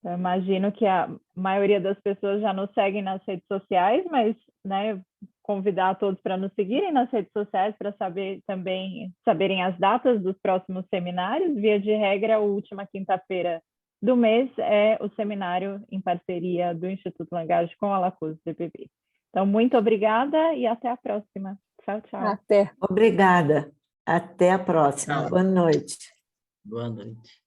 Speaker 1: Eu imagino que a maioria das pessoas já nos seguem nas redes sociais, mas, né, convidar a todos para nos seguirem nas redes sociais para saberem as datas dos próximos seminários. Via de regra, a última quinta-feira do mês é o seminário em parceria do Instituto Langage com a Lacoste DBB. Então, muito obrigada e até a próxima. Tchau, tchau.
Speaker 3: Até. Obrigada. Até a próxima.
Speaker 5: Tchau.
Speaker 3: Boa noite.
Speaker 5: Boa noite.